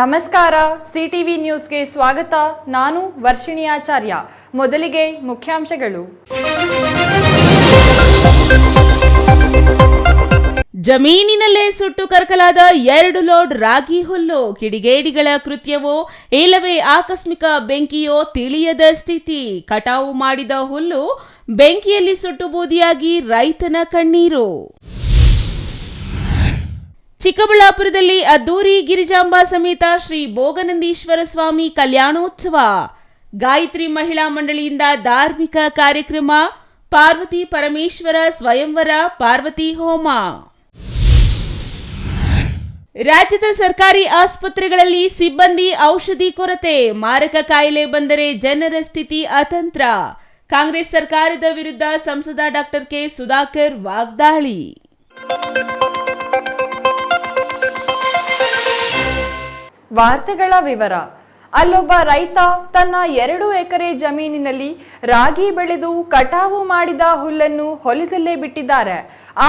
ನಮಸ್ಕಾರ, ಸಿಟಿವಿ ನ್ಯೂಸ್ಗೆ ಸ್ವಾಗತ. ನಾನು ವರ್ಷಿಣಿ ಆಚಾರ್ಯ. ಮೊದಲಿಗೆ ಮುಖ್ಯಾಂಶಗಳು. ಜಮೀನಿನಲ್ಲೇ ಸುಟ್ಟು ಕರಕಲಾದ 2 ಲೋಡ್ ರಾಗಿ ಹುಲ್ಲು. ಕಿಡಿಗೇಡಿಗಳ ಕೃತ್ಯವೋ ಇಲ್ಲವೇ ಆಕಸ್ಮಿಕ ಬೆಂಕಿಯೋ ತಿಳಿಯದ ಸ್ಥಿತಿ. ಕಟಾವು ಮಾಡಿದ ಹುಲ್ಲು ಬೆಂಕಿಯಲ್ಲಿ ಸುಟ್ಟು ಬೂದಿಯಾಗಿ ರೈತನ ಕಣ್ಣೀರು. ಚಿಕ್ಕಬಳ್ಳಾಪುರದಲ್ಲಿ ಅದ್ದೂರಿ ಗಿರಿಜಾಂಬಾ ಸಮೇತ ಶ್ರೀ ಭೋಗನಂದೀಶ್ವರ ಸ್ವಾಮಿ ಕಲ್ಯಾಣೋತ್ಸವ. ಗಾಯತ್ರಿ ಮಹಿಳಾ ಮಂಡಳಿಯಿಂದ ಧಾರ್ಮಿಕ ಕಾರ್ಯಕ್ರಮ. ಪಾರ್ವತಿ ಪರಮೇಶ್ವರ ಸ್ವಯಂವರ, ಪಾರ್ವತಿ ಹೋಮ. ರಾಜ್ಯದ ಸರ್ಕಾರಿ ಆಸ್ಪತ್ರೆಗಳಲ್ಲಿ ಸಿಬ್ಬಂದಿ ಔಷಧಿ ಕೊರತೆ. ಮಾರಕ ಕಾಯಿಲೆ ಬಂದರೆ ಜನರ ಸ್ಥಿತಿ ಅತಂತ್ರ. ಕಾಂಗ್ರೆಸ್ ಸರ್ಕಾರದ ವಿರುದ್ಧ ಸಂಸದ ಡಾಕ್ಟರ್ ಕೆ ಸುಧಾಕರ್ ವಾಗ್ದಾಳಿ. ವಾರ್ತೆಗಳ ವಿವರ. ಅಲ್ಲೊಬ್ಬ ರೈತ ತನ್ನ 2 ಎಕರೆ ಜಮೀನಿನಲ್ಲಿ ರಾಗಿ ಬೆಳೆದು ಕಟಾವು ಮಾಡಿದ ಹುಲ್ಲನ್ನು ಹೊಲದಲ್ಲೇ ಬಿಟ್ಟಿದ್ದಾರೆ.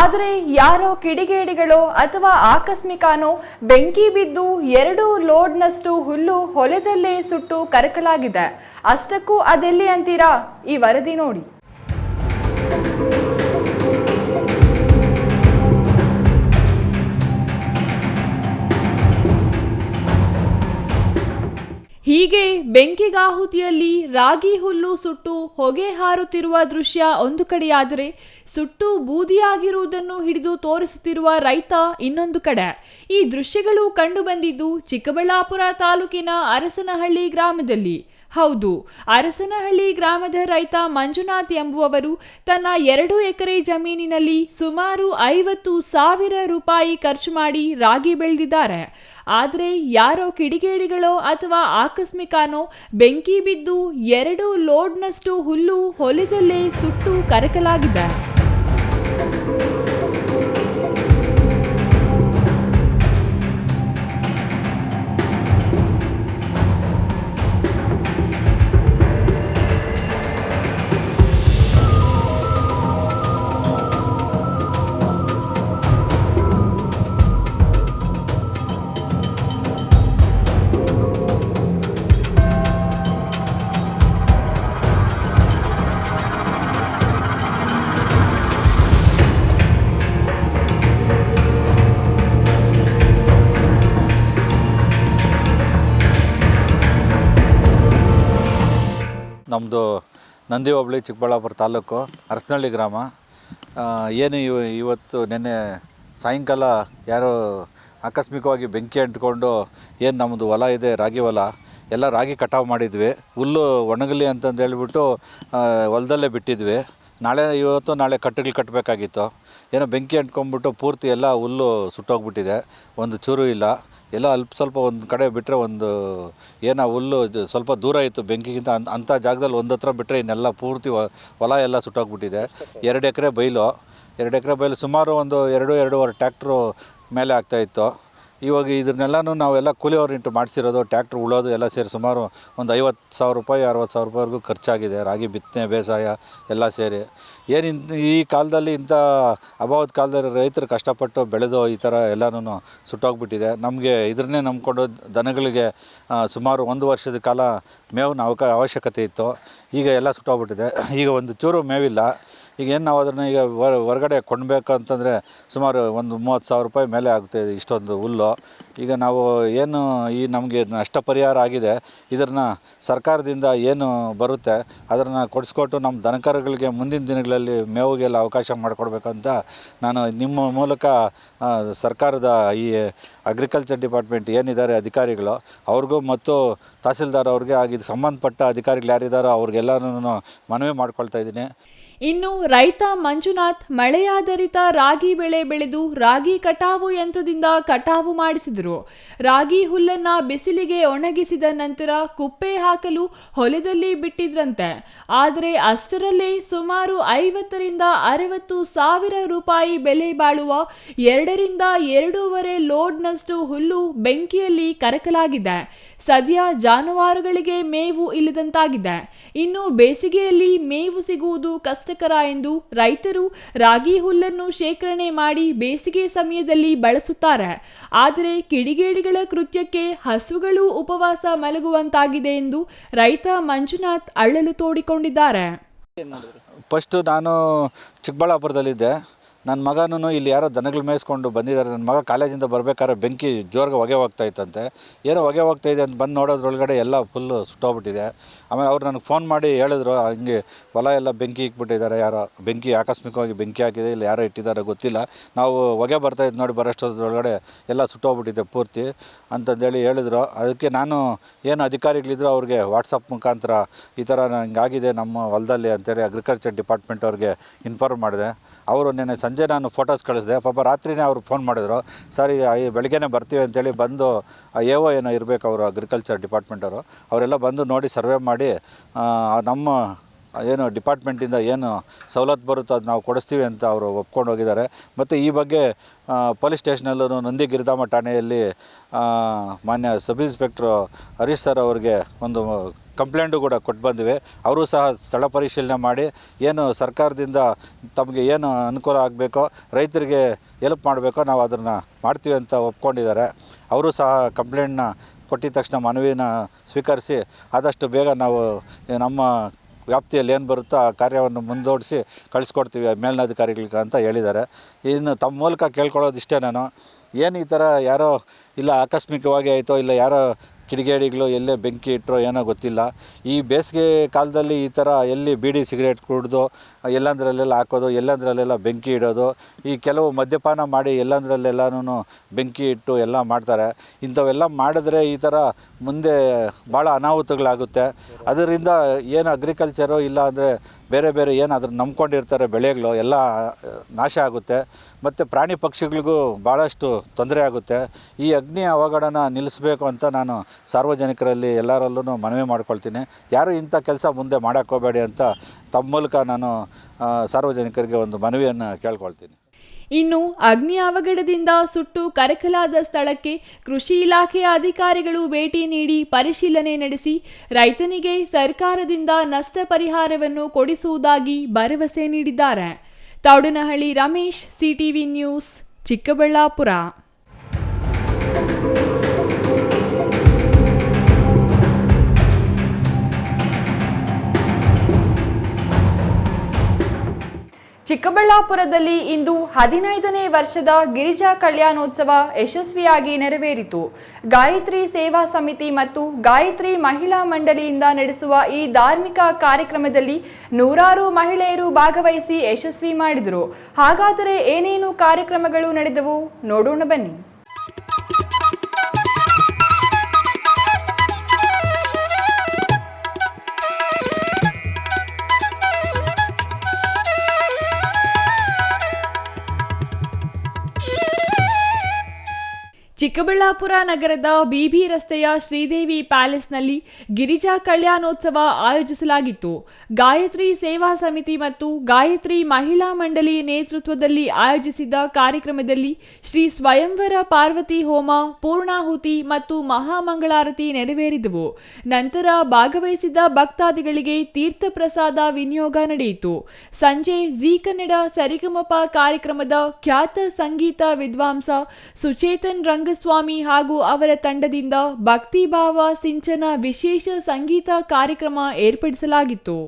ಆದರೆ ಯಾರೋ ಕಿಡಿಗೇಡಿಗಳೋ ಅಥವಾ ಆಕಸ್ಮಿಕನೋ ಬೆಂಕಿ ಬಿದ್ದು 2 ಲೋಡ್ನಷ್ಟು ಹುಲ್ಲು ಹೊಲದಲ್ಲೇ ಸುಟ್ಟು ಕರಕಲಾಗಿದೆ. ಅಷ್ಟಕ್ಕೂ ಅದೆಲ್ಲಿ ಅಂತೀರಾ? ಈ ವರದಿ ನೋಡಿ. ಹೀಗೆ ಬೆಂಕಿಗಾಹುತಿಯಲ್ಲಿ ರಾಗಿ ಹುಲ್ಲು ಸುಟ್ಟು ಹೊಗೆ ಹಾರುತ್ತಿರುವ ದೃಶ್ಯ ಒಂದು ಕಡೆಯಾದರೆ, ಸುಟ್ಟು ಬೂದಿಯಾಗಿರುವುದನ್ನು ಹಿಡಿದು ತೋರಿಸುತ್ತಿರುವ ರೈತ ಇನ್ನೊಂದು ಕಡೆ. ಈ ದೃಶ್ಯಗಳು ಕಂಡುಬಂದಿದ್ದು ಚಿಕ್ಕಬಳ್ಳಾಪುರ ತಾಲೂಕಿನ ಅರಸನಹಳ್ಳಿ ಗ್ರಾಮದಲ್ಲಿ. ಹೌದು, ಅರಸನಹಳ್ಳಿ ಗ್ರಾಮದ ರೈತ ಮಂಜುನಾಥ್ ಎಂಬುವವರು ತನ್ನ 2 ಎಕರೆ ಜಮೀನಿನಲ್ಲಿ ಸುಮಾರು 50,000 ರೂಪಾಯಿ ಖರ್ಚು ಮಾಡಿ ರಾಗಿ ಬೆಳೆದಿದ್ದಾರೆ. ಆದರೆ ಯಾರೋ ಕಿಡಿಗೇಡಿಗಳೋ ಅಥವಾ ಆಕಸ್ಮಿಕನೋ ಬೆಂಕಿ ಬಿದ್ದು 2 ಲೋಡ್ನಷ್ಟು ಹುಲ್ಲು ಹೊಲದಲ್ಲೇ ಸುಟ್ಟು ಕರಕಲಾಗಿದೆ. ನಮ್ಮದು ನಂದಿ ಹೋಬಳಿ, ಚಿಕ್ಕಬಳ್ಳಾಪುರ ತಾಲೂಕು, ಅರಸನಹಳ್ಳಿ ಗ್ರಾಮ. ಏನು ಇವತ್ತು ನಿನ್ನೆ ಸಾಯಂಕಾಲ ಯಾರೋ ಆಕಸ್ಮಿಕವಾಗಿ ಬೆಂಕಿ ಅಂಟ್ಕೊಂಡು, ಏನು ನಮ್ಮದು ಹೊಲ ಇದೆ, ರಾಗಿ ಹೊಲ, ಎಲ್ಲ ರಾಗಿ ಕಟಾವು ಮಾಡಿದ್ವಿ. ಹುಲ್ಲು ಒಣಗಲಿ ಅಂತಂದು ಹೇಳ್ಬಿಟ್ಟು ಹೊಲದಲ್ಲೇ ಬಿಟ್ಟಿದ್ವಿ. ಇವತ್ತು ನಾಳೆ ಕಟ್ಟುಗಳು ಕಟ್ಟಬೇಕಾಗಿತ್ತು. ಏನೋ ಬೆಂಕಿ ಅಂಟ್ಕೊಂಡ್ಬಿಟ್ಟು ಪೂರ್ತಿ ಎಲ್ಲ ಹುಲ್ಲು ಸುಟ್ಟೋಗ್ಬಿಟ್ಟಿದೆ. ಒಂದು ಚೂರು ಇಲ್ಲ. ಎಲ್ಲ ಸ್ವಲ್ಪ ಒಂದು ಕಡೆ ಬಿಟ್ಟರೆ ಒಂದು ಏನೋ ಹುಲ್ಲು ಸ್ವಲ್ಪ ದೂರ ಇತ್ತು ಬೆಂಕಿಗಿಂತ. ಅಂಥ ಜಾಗದಲ್ಲಿ ಒಂದು ಹತ್ರ ಬಿಟ್ಟರೆ ಇನ್ನೆಲ್ಲ ಪೂರ್ತಿ ಹೊಲ ಎಲ್ಲ ಸುಟ್ಟೋಗ್ಬಿಟ್ಟಿದೆ. 2 ಎಕರೆ ಬೈಲು ಸುಮಾರು ಒಂದು 2-2.5 ಟ್ಯಾಕ್ಟ್ರು ಮೇಲೆ ಆಗ್ತಾಯಿತ್ತು. ಇವಾಗ ಇದನ್ನೆಲ್ಲನೂ ನಾವೆಲ್ಲ ಕೂಲಿಯವ್ರಿಂಟು ಮಾಡಿಸಿರೋದು. ಟ್ಯಾಕ್ಟ್ರ್ ಉಳೋದು ಎಲ್ಲ ಸೇರಿ ಸುಮಾರು ಒಂದು 50,000 ರೂಪಾಯಿ 60,000 ರೂಪಾಯಿವರೆಗೂ ಖರ್ಚಾಗಿದೆ. ರಾಗಿ ಬಿತ್ತನೆ, ಬೇಸಾಯ ಎಲ್ಲ ಸೇರಿ. ಈ ಕಾಲದಲ್ಲಿ ಇಂಥ ಅಭಾವದ ಕಾಲದಲ್ಲಿ ರೈತರು ಕಷ್ಟಪಟ್ಟು ಬೆಳೆದು ಈ ಥರ ಎಲ್ಲನೂ ಸುಟ್ಟೋಗ್ಬಿಟ್ಟಿದೆ. ನಮಗೆ ಇದನ್ನೇ ನಂಬ್ಕೊಂಡು ದನಗಳಿಗೆ ಸುಮಾರು 1 ವರ್ಷದ ಕಾಲ ಮೇವಿನ ಅವಶ್ಯಕತೆ ಇತ್ತು. ಈಗ ಎಲ್ಲ ಸುಟ್ಟೋಗ್ಬಿಟ್ಟಿದೆ. ಈಗ ಒಂದು ಚೂರು ಮೇವಿಲ್ಲ. ಈಗ ಏನು ನಾವು ಅದನ್ನು ಈಗ ಹೊರಗಡೆ ಕೊಂಡ್ಬೇಕಂತಂದರೆ ಸುಮಾರು ಒಂದು 30,000 ರೂಪಾಯಿ ಮೇಲೆ ಆಗುತ್ತೆ ಇಷ್ಟೊಂದು ಹುಲ್ಲು. ಈಗ ನಾವು ಏನು ನಮಗೆ ನಷ್ಟ ಪರಿಹಾರ ಆಗಿದೆ, ಇದನ್ನು ಸರ್ಕಾರದಿಂದ ಏನು ಬರುತ್ತೆ ಅದನ್ನು ಕೊಡಿಸ್ಕೊಟ್ಟು ನಮ್ಮ ದನಕರುಗಳಿಗೆ ಮುಂದಿನ ದಿನಗಳಲ್ಲಿ ಮೇವಿಗೆಲ್ಲ ಅವಕಾಶ ಮಾಡಿಕೊಡ್ಬೇಕಂತ ನಾನು ನಿಮ್ಮ ಮೂಲಕ ಸರ್ಕಾರದ ಈ ಅಗ್ರಿಕಲ್ಚರ್ ಡಿಪಾರ್ಟ್ಮೆಂಟ್ ಏನಿದ್ದಾರೆ ಅಧಿಕಾರಿಗಳು ಅವ್ರಿಗೂ ಮತ್ತು ತಹಸೀಲ್ದಾರ್ ಅವ್ರಿಗೆ ಆಗಿದ್ದು ಸಂಬಂಧಪಟ್ಟ ಅಧಿಕಾರಿಗಳು ಯಾರಿದ್ದಾರೋ ಅವ್ರಿಗೆಲ್ಲನೂ ಮನವಿ ಮಾಡ್ಕೊಳ್ತಾ ಇದ್ದೀನಿ. ಇನ್ನು ರೈತ ಮಂಜುನಾಥ್ ಮಳೆಯಾಧಾರಿತ ರಾಗಿ ಬೆಳೆ ಬೆಳೆದು ರಾಗಿ ಕಟಾವು ಯಂತ್ರದಿಂದ ಕಟಾವು ಮಾಡಿಸಿದರು. ರಾಗಿ ಹುಲ್ಲನ್ನ ಬಿಸಿಲಿಗೆ ಒಣಗಿಸಿದ ನಂತರ ಕುಪ್ಪೆ ಹಾಕಲು ಹೊಲದಲ್ಲಿ ಬಿಟ್ಟಿದ್ರಂತೆ. ಆದರೆ ಅಷ್ಟರಲ್ಲೇ ಸುಮಾರು 50,000-60,000 ರೂಪಾಯಿ ಬೆಲೆ ಬಾಳುವ 2-2.5 ಲೋಡ್ನಷ್ಟು ಹುಲ್ಲು ಬೆಂಕಿಯಲ್ಲಿ ಕರಕಲಾಗಿದೆ. ಸದ್ಯ ಜಾನುವಾರುಗಳಿಗೆ ಮೇವು ಇಲ್ಲದಂತಾಗಿದೆ. ಇನ್ನು ಬೇಸಿಗೆಯಲ್ಲಿ ಮೇವು ಸಿಗುವುದು ಕಷ್ಟ ಕಷ್ಟಕರ ಎಂದು ರೈತರು ರಾಗಿ ಹುಲ್ಲನ್ನು ಶೇಖರಣೆ ಮಾಡಿ ಬೇಸಿಗೆ ಸಮಯದಲ್ಲಿ ಬಳಸುತ್ತಾರೆ. ಆದರೆ ಕಿಡಿಗೇಡಿಗಳ ಕೃತ್ಯಕ್ಕೆ ಹಸುಗಳು ಉಪವಾಸ ಮಲಗುವಂತಾಗಿದೆ ಎಂದು ರೈತ ಮಂಜುನಾಥ್ ಅಳ್ಳಲು ತೋಡಿಕೊಂಡಿದ್ದಾರೆ. ಫಸ್ಟು ನಾನು ಚಿಕ್ಕಬಳ್ಳಾಪುರದಲ್ಲಿದ್ದೆ. ನನ್ನ ಮಗನೂ ಇಲ್ಲಿ ಯಾರೋ ದನಗಳು ಮೇಯಿಸ್ಕೊಂಡು ಬಂದಿದ್ದಾರೆ. ನನ್ನ ಮಗ ಕಾಲೇಜಿಂದ ಬರಬೇಕಾದ್ರೆ ಬೆಂಕಿ ಜೋರ್ಗೆ ಹೊಗೆ ಹೋಗ್ತಾ ಇತ್ತಂತೆ. ಏನೋ ಹೊಗೆ ಹೋಗ್ತಾ ಇದೆ ಅಂತ ಬಂದು ನೋಡೋದ್ರೊಳಗಡೆ ಎಲ್ಲ ಫುಲ್ಲು ಸುಟ್ಟೋಗ್ಬಿಟ್ಟಿದೆ. ಆಮೇಲೆ ಅವ್ರು ನನಗೆ ಫೋನ್ ಮಾಡಿ ಹೇಳಿದ್ರು, ಹಿಂಗೆ ಹೊಲ ಎಲ್ಲ ಬೆಂಕಿ ಇಕ್ಬಿಟ್ಟಿದ್ದಾರೆ, ಯಾರೋ ಬೆಂಕಿ ಆಕಸ್ಮಿಕವಾಗಿ ಬೆಂಕಿ ಹಾಕಿದೆ, ಇಲ್ಲ ಯಾರೋ ಇಟ್ಟಿದ್ದಾರೆ ಗೊತ್ತಿಲ್ಲ, ನಾವು ಹೊಗೆ ಬರ್ತಾಯಿದ್ದು ನೋಡಿ ಬರೋಷ್ಟೊಳಗಡೆ ಎಲ್ಲ ಸುಟ್ಟೋಗ್ಬಿಟ್ಟಿದೆ ಪೂರ್ತಿ ಅಂತಂದೇಳಿ ಹೇಳಿದ್ರು. ಅದಕ್ಕೆ ನಾನು ಏನು ಅಧಿಕಾರಿಗಳಿದ್ರು ಅವ್ರಿಗೆ ವಾಟ್ಸಪ್ ಮುಖಾಂತರ ಈ ಥರ ಹಿಂಗಾಗಿದೆ ನಮ್ಮ ಹೊಲದಲ್ಲಿ ಅಂತೇಳಿ ಅಗ್ರಿಕಲ್ಚರ್ ಡಿಪಾರ್ಟ್ಮೆಂಟ್ ಅವ್ರಿಗೆ ಇನ್ಫಾರ್ಮ್ ಮಾಡಿದೆ. ಅವರು ನೆನ್ನೆ ಸಂಜೆ ನಾನು ಫೋಟೋಸ್ ಕಳಿಸಿದೆ. ಪಾಪ ರಾತ್ರಿನೇ ಅವರು ಫೋನ್ ಮಾಡಿದ್ರು, ಸರಿ ಬೆಳಗ್ಗೆನೇ ಬರ್ತೀವಿ ಅಂತೇಳಿ ಬಂದು ಏನೋ ಇರಬೇಕು ಅವರು ಅಗ್ರಿಕಲ್ಚರ್ ಡಿಪಾರ್ಟ್ಮೆಂಟವರು, ಅವರೆಲ್ಲ ಬಂದು ನೋಡಿ ಸರ್ವೆ ಮಾಡಿ ನಮ್ಮ ಏನು ಡಿಪಾರ್ಟ್ಮೆಂಟಿಂದ ಏನು ಸವಲತ್ತು ಬರುತ್ತೋ ಅದು ನಾವು ಕೊಡಿಸ್ತೀವಿ ಅಂತ ಅವರು ಒಪ್ಕೊಂಡು ಹೋಗಿದ್ದಾರೆ. ಮತ್ತು ಈ ಬಗ್ಗೆ ಪೊಲೀಸ್ ಸ್ಟೇಷನಲ್ಲೂ ನಂದಿ ಗಿರಿಧಾಮ ಠಾಣೆಯಲ್ಲಿ ಮಾನ್ಯ ಸಬ್ ಇನ್ಸ್ಪೆಕ್ಟ್ರು ಹರೀಶ್ ಸರ್ ಅವ್ರಿಗೆ ಒಂದು ಕಂಪ್ಲೇಂಟು ಕೂಡ ಕೊಟ್ಟು ಬಂದಿವೆ. ಅವರು ಸಹ ಸ್ಥಳ ಪರಿಶೀಲನೆ ಮಾಡಿ ಏನು ಸರ್ಕಾರದಿಂದ ತಮಗೆ ಏನು ಅನುಕೂಲ ಆಗಬೇಕೋ, ರೈತರಿಗೆ ಹೆಲ್ಪ್ ಮಾಡಬೇಕೋ ನಾವು ಅದನ್ನು ಮಾಡ್ತೀವಿ ಅಂತ ಒಪ್ಕೊಂಡಿದ್ದಾರೆ. ಅವರು ಸಹ ಕಂಪ್ಲೇಂಟ್ನ ಕೊಟ್ಟಿದ ತಕ್ಷಣ ಮನವಿನ ಸ್ವೀಕರಿಸಿ ಆದಷ್ಟು ಬೇಗ ನಾವು ನಮ್ಮ ವ್ಯಾಪ್ತಿಯಲ್ಲಿ ಏನು ಬರುತ್ತೋ ಆ ಕಾರ್ಯವನ್ನು ಮುಂದೂಡಿಸಿ ಕಳಿಸ್ಕೊಡ್ತೀವಿ ಮೇಲಿನಾಧಿಕಾರಿಗಳಿಗೆ ಅಂತ ಹೇಳಿದ್ದಾರೆ. ಇನ್ನು ತಮ್ಮ ಮೂಲಕ ಕೇಳ್ಕೊಳ್ಳೋದು ಇಷ್ಟೇ, ನಾನು ಏನು ಈ ಥರ ಯಾರೋ ಇಲ್ಲ ಆಕಸ್ಮಿಕವಾಗಿ ಆಯಿತೋ ಇಲ್ಲ ಯಾರೋ ಕಿಡಿಗೇಡಿಗಳು ಎಲ್ಲೇ ಬೆಂಕಿ ಇಟ್ಟರೋ ಏನೋ ಗೊತ್ತಿಲ್ಲ. ಈ ಬೇಸಿಗೆ ಕಾಲದಲ್ಲಿ ಈ ಥರ ಎಲ್ಲಿ ಬೀಡಿ ಸಿಗರೇಟ್ ಕುಡಿದು ಎಲ್ಲಂದ್ರಲ್ಲೆಲ್ಲ ಹಾಕೋದು, ಎಲ್ಲಂದ್ರಲ್ಲೆಲ್ಲ ಬೆಂಕಿ ಇಡೋದು, ಈ ಕೆಲವು ಮದ್ಯಪಾನ ಮಾಡಿ ಎಲ್ಲಂದ್ರಲ್ಲೆಲ್ಲನೂ ಬೆಂಕಿ ಇಟ್ಟು ಎಲ್ಲ ಮಾಡ್ತಾರೆ. ಇಂಥವೆಲ್ಲ ಮಾಡಿದ್ರೆ ಈ ಥರ ಮುಂದೆ ಭಾಳ ಅನಾಹುತಗಳಾಗುತ್ತೆ. ಅದರಿಂದ ಏನು ಅಗ್ರಿಕಲ್ಚರು ಇಲ್ಲ ಅಂದರೆ ಬೇರೆ ಬೇರೆ ಏನು ಅದ್ರ ನಂಬ್ಕೊಂಡಿರ್ತಾರೆ ಬೆಳೆಗಳು ಎಲ್ಲ ನಾಶ ಆಗುತ್ತೆ. ಮತ್ತು ಪ್ರಾಣಿ ಪಕ್ಷಿಗಳಿಗೂ ಭಾಳಷ್ಟು ತೊಂದರೆ ಆಗುತ್ತೆ. ಈ ಅಗ್ನಿ ಅವಘಡನ ನಿಲ್ಲಿಸಬೇಕು ಅಂತ ನಾನು ಸಾರ್ವಜನಿಕರಲ್ಲಿ ಎಲ್ಲರಲ್ಲೂ ಮನವಿ ಮಾಡ್ಕೊಳ್ತೀನಿ. ಯಾರು ಇಂಥ ಕೆಲಸ ಮುಂದೆ ಮಾಡೋಕ್ಕೆ ಹೋಗಬೇಡಿ ಅಂತ ತಮ್ಮ ಮೂಲಕ ನಾನು ಸಾರ್ವಜನಿಕರಿಗೆ ಒಂದು ಮನವಿಯನ್ನು ಕೇಳ್ಕೊಳ್ತೀನಿ. ಇನ್ನು ಅಗ್ನಿ ಅವಘಡದಿಂದ ಸುಟ್ಟು ಕರಕಲಾದ ಸ್ಥಳಕ್ಕೆ ಕೃಷಿ ಇಲಾಖೆಯ ಅಧಿಕಾರಿಗಳು ಭೇಟಿ ನೀಡಿ ಪರಿಶೀಲನೆ ನಡೆಸಿ ರೈತನಿಗೆ ಸರ್ಕಾರದಿಂದ ನಷ್ಟ ಪರಿಹಾರವನ್ನು ಕೊಡಿಸುವುದಾಗಿ ಭರವಸೆ ನೀಡಿದ್ದಾರೆ. Thoudanahalli Ramesh, CTV news, Chikkaballapur. ಚಿಕ್ಕಬಳ್ಳಾಪುರದಲ್ಲಿ ಇಂದು 15ನೇ ವರ್ಷದ ಗಿರಿಜಾ ಕಲ್ಯಾಣೋತ್ಸವ ಯಶಸ್ವಿಯಾಗಿ ನೆರವೇರಿತು. ಗಾಯತ್ರಿ ಸೇವಾ ಸಮಿತಿ ಮತ್ತು ಗಾಯತ್ರಿ ಮಹಿಳಾ ಮಂಡಳಿಯಿಂದ ನಡೆಸುವ ಈ ಧಾರ್ಮಿಕ ಕಾರ್ಯಕ್ರಮದಲ್ಲಿ ನೂರಾರು ಮಹಿಳೆಯರು ಭಾಗವಹಿಸಿ ಯಶಸ್ವಿ ಮಾಡಿದರು. ಹಾಗಾದರೆ ಏನೇನು ಕಾರ್ಯಕ್ರಮಗಳು ನಡೆದವು ನೋಡೋಣ ಬನ್ನಿ. ಚಿಕ್ಕಬಳ್ಳಾಪುರ ನಗರದ ಬಿಬಿ ರಸ್ತೆಯ ಶ್ರೀದೇವಿ ಪ್ಯಾಲೇಸ್ನಲ್ಲಿ ಗಿರಿಜಾ ಕಲ್ಯಾಣೋತ್ಸವ ಆಯೋಜಿಸಲಾಗಿತ್ತು. ಗಾಯತ್ರಿ ಸೇವಾ ಸಮಿತಿ ಮತ್ತು ಗಾಯತ್ರಿ ಮಹಿಳಾ ಮಂಡಳಿ ನೇತೃತ್ವದಲ್ಲಿ ಆಯೋಜಿಸಿದ್ದ ಕಾರ್ಯಕ್ರಮದಲ್ಲಿ ಶ್ರೀ ಸ್ವಯಂವರ ಪಾರ್ವತಿ ಹೋಮ, ಪೂರ್ಣಾಹುತಿ ಮತ್ತು ಮಹಾಮಂಗಳಾರತಿ ನೆರವೇರಿದವು. ನಂತರ ಭಾಗವಹಿಸಿದ್ದ ಭಕ್ತಾದಿಗಳಿಗೆ ತೀರ್ಥ ಪ್ರಸಾದ ವಿನಿಯೋಗ ನಡೆಯಿತು. ಸಂಜೆ ಜೀ ಕನ್ನಡ ಸರಿಗಮಪ ಕಾರ್ಯಕ್ರಮದ ಖ್ಯಾತ ಸಂಗೀತ ವಿದ್ವಾಂಸ ಸುಚೇತನ್ ರಂಗಸ್ವಾಮಿ ಹಾಗೂ ಅವರ ತಂಡದಿಂದ ಭಕ್ತಿಭಾವ ಸಿಂಚನ ವಿಶೇಷ ಸಂಗೀತ ಕಾರ್ಯಕ್ರಮ ಏರ್ಪಡಿಸಲಾಗಿತ್ತು.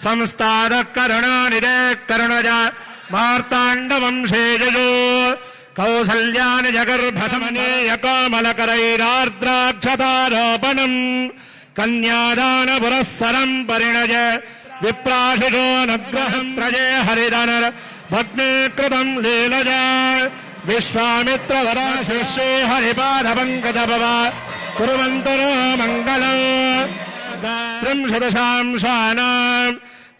ಸಂಸ್ಥಾನ ಕರುಣಾನಿಧೆ ಕರುಣಜ ಮಾರ್ತಾಂಡ ವಂಶೇಜೋ ಕೌಸಲ್ಯಾನಿ ಜಗರ್ಭಸಮನೇಯ ಕೋಮಲಕರೈರಾರ್ದ್ರಾಕ್ಷತಾರೋಪಣಂ ಕನ್ಯಾದಾನ ಪುರಸ್ಸರಂ ಪರಿಣಜ ವಿಪ್ರಾಶಿಷೋ ನಗ್ರಹಂ ತ್ರಜೇ ಹರಿಧನರ ಭಗ್ನೇಕೃತಂ ಲೀಲಜ ವಿಶ್ವಾಮಿತ್ರವರ ಶಿಷ್ಯೇ ಹರಿಪಾದಪಂಕಜಭವ ಕುರುವಂತು ಮಂಗಲಂ ತ್ರಿಂಶದಶಾಂಶಾನಾಂ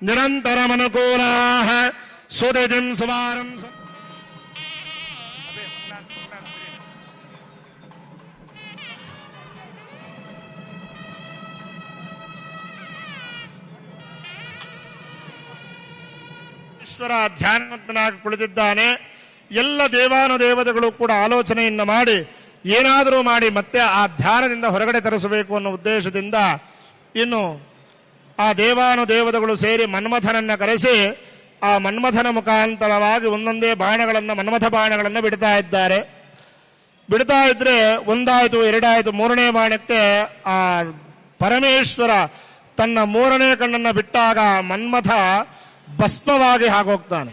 ನಿರಂತರಮನುಕೂಲಾಃ ಸುದಿತಿಂ ಸುವಾರಂ ಈಶ್ವರ ಧ್ಯಾನಮಗ್ನಾಗಿ ಕುಳಿತಿದ್ದಾನೆ. ಎಲ್ಲ ದೇವಾನುದೇವತೆಗಳು ಕೂಡ ಆಲೋಚನೆಯನ್ನು ಮಾಡಿ ಏನಾದರೂ ಮಾಡಿ ಮತ್ತೆ ಆ ಧ್ಯಾನದಿಂದ ಹೊರಗಡೆ ತರಿಸಬೇಕು ಅನ್ನೋ ಉದ್ದೇಶದಿಂದ ಇನ್ನು ಆ ದೇವಾನುದೇವತೆಗಳು ಸೇರಿ ಮನ್ಮಥನನ್ನ ಕರೆಸಿ ಆ ಮನ್ಮಥನ ಮುಖಾಂತರವಾಗಿ ಒಂದೊಂದೇ ಬಾಣಗಳನ್ನು ಮನ್ಮಥ ಬಾಣಗಳನ್ನು ಬಿಡ್ತಾ ಇದ್ದಾರೆ. ಬಿಡ್ತಾ ಇದ್ರೆ ಒಂದಾಯ್ತು, ಎರಡಾಯ್ತು, ಮೂರನೇ ಬಾಣಕ್ಕೆ ಆ ಪರಮೇಶ್ವರ ತನ್ನ ಮೂರನೇ ಕಣ್ಣನ್ನು ಬಿಟ್ಟಾಗ ಮನ್ಮಥ ಭಸ್ಮವಾಗಿ ಆಗೋಗ್ತಾನೆ.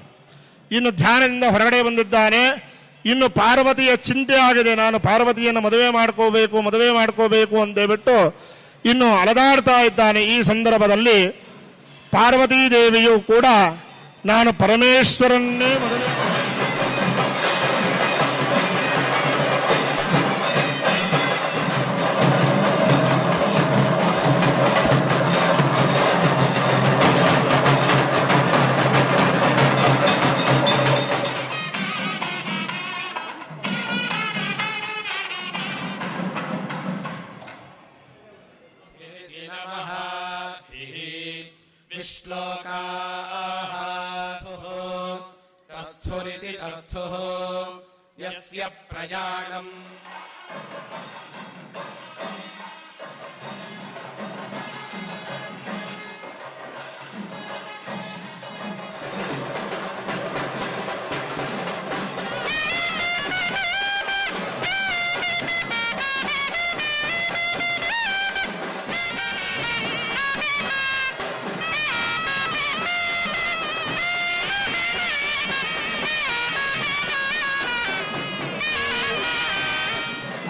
ಇನ್ನು ಧ್ಯಾನದಿಂದ ಹೊರಗಡೆ ಬಂದಿದ್ದಾನೆ. ಇನ್ನು ಪಾರ್ವತಿಯ ಚಿಂತೆ ಆಗಿದೆ, ನಾನು ಪಾರ್ವತಿಯನ್ನು ಮದುವೆ ಮಾಡ್ಕೋಬೇಕು ಅಂತೇಳ್ಬಿಟ್ಟು ಇನ್ನು ಅಲದಾಡ್ತಾ ಇದ್ದಾನೆ. ಈ ಸಂದರ್ಭದಲ್ಲಿ ಪಾರ್ವತೀ ದೇವಿಯು ಕೂಡ ನಾನು ಪರಮೇಶ್ವರನ್ನೇ ಮದುವೆ ಯಸ್ಯ ಪ್ರಯಾಣಂ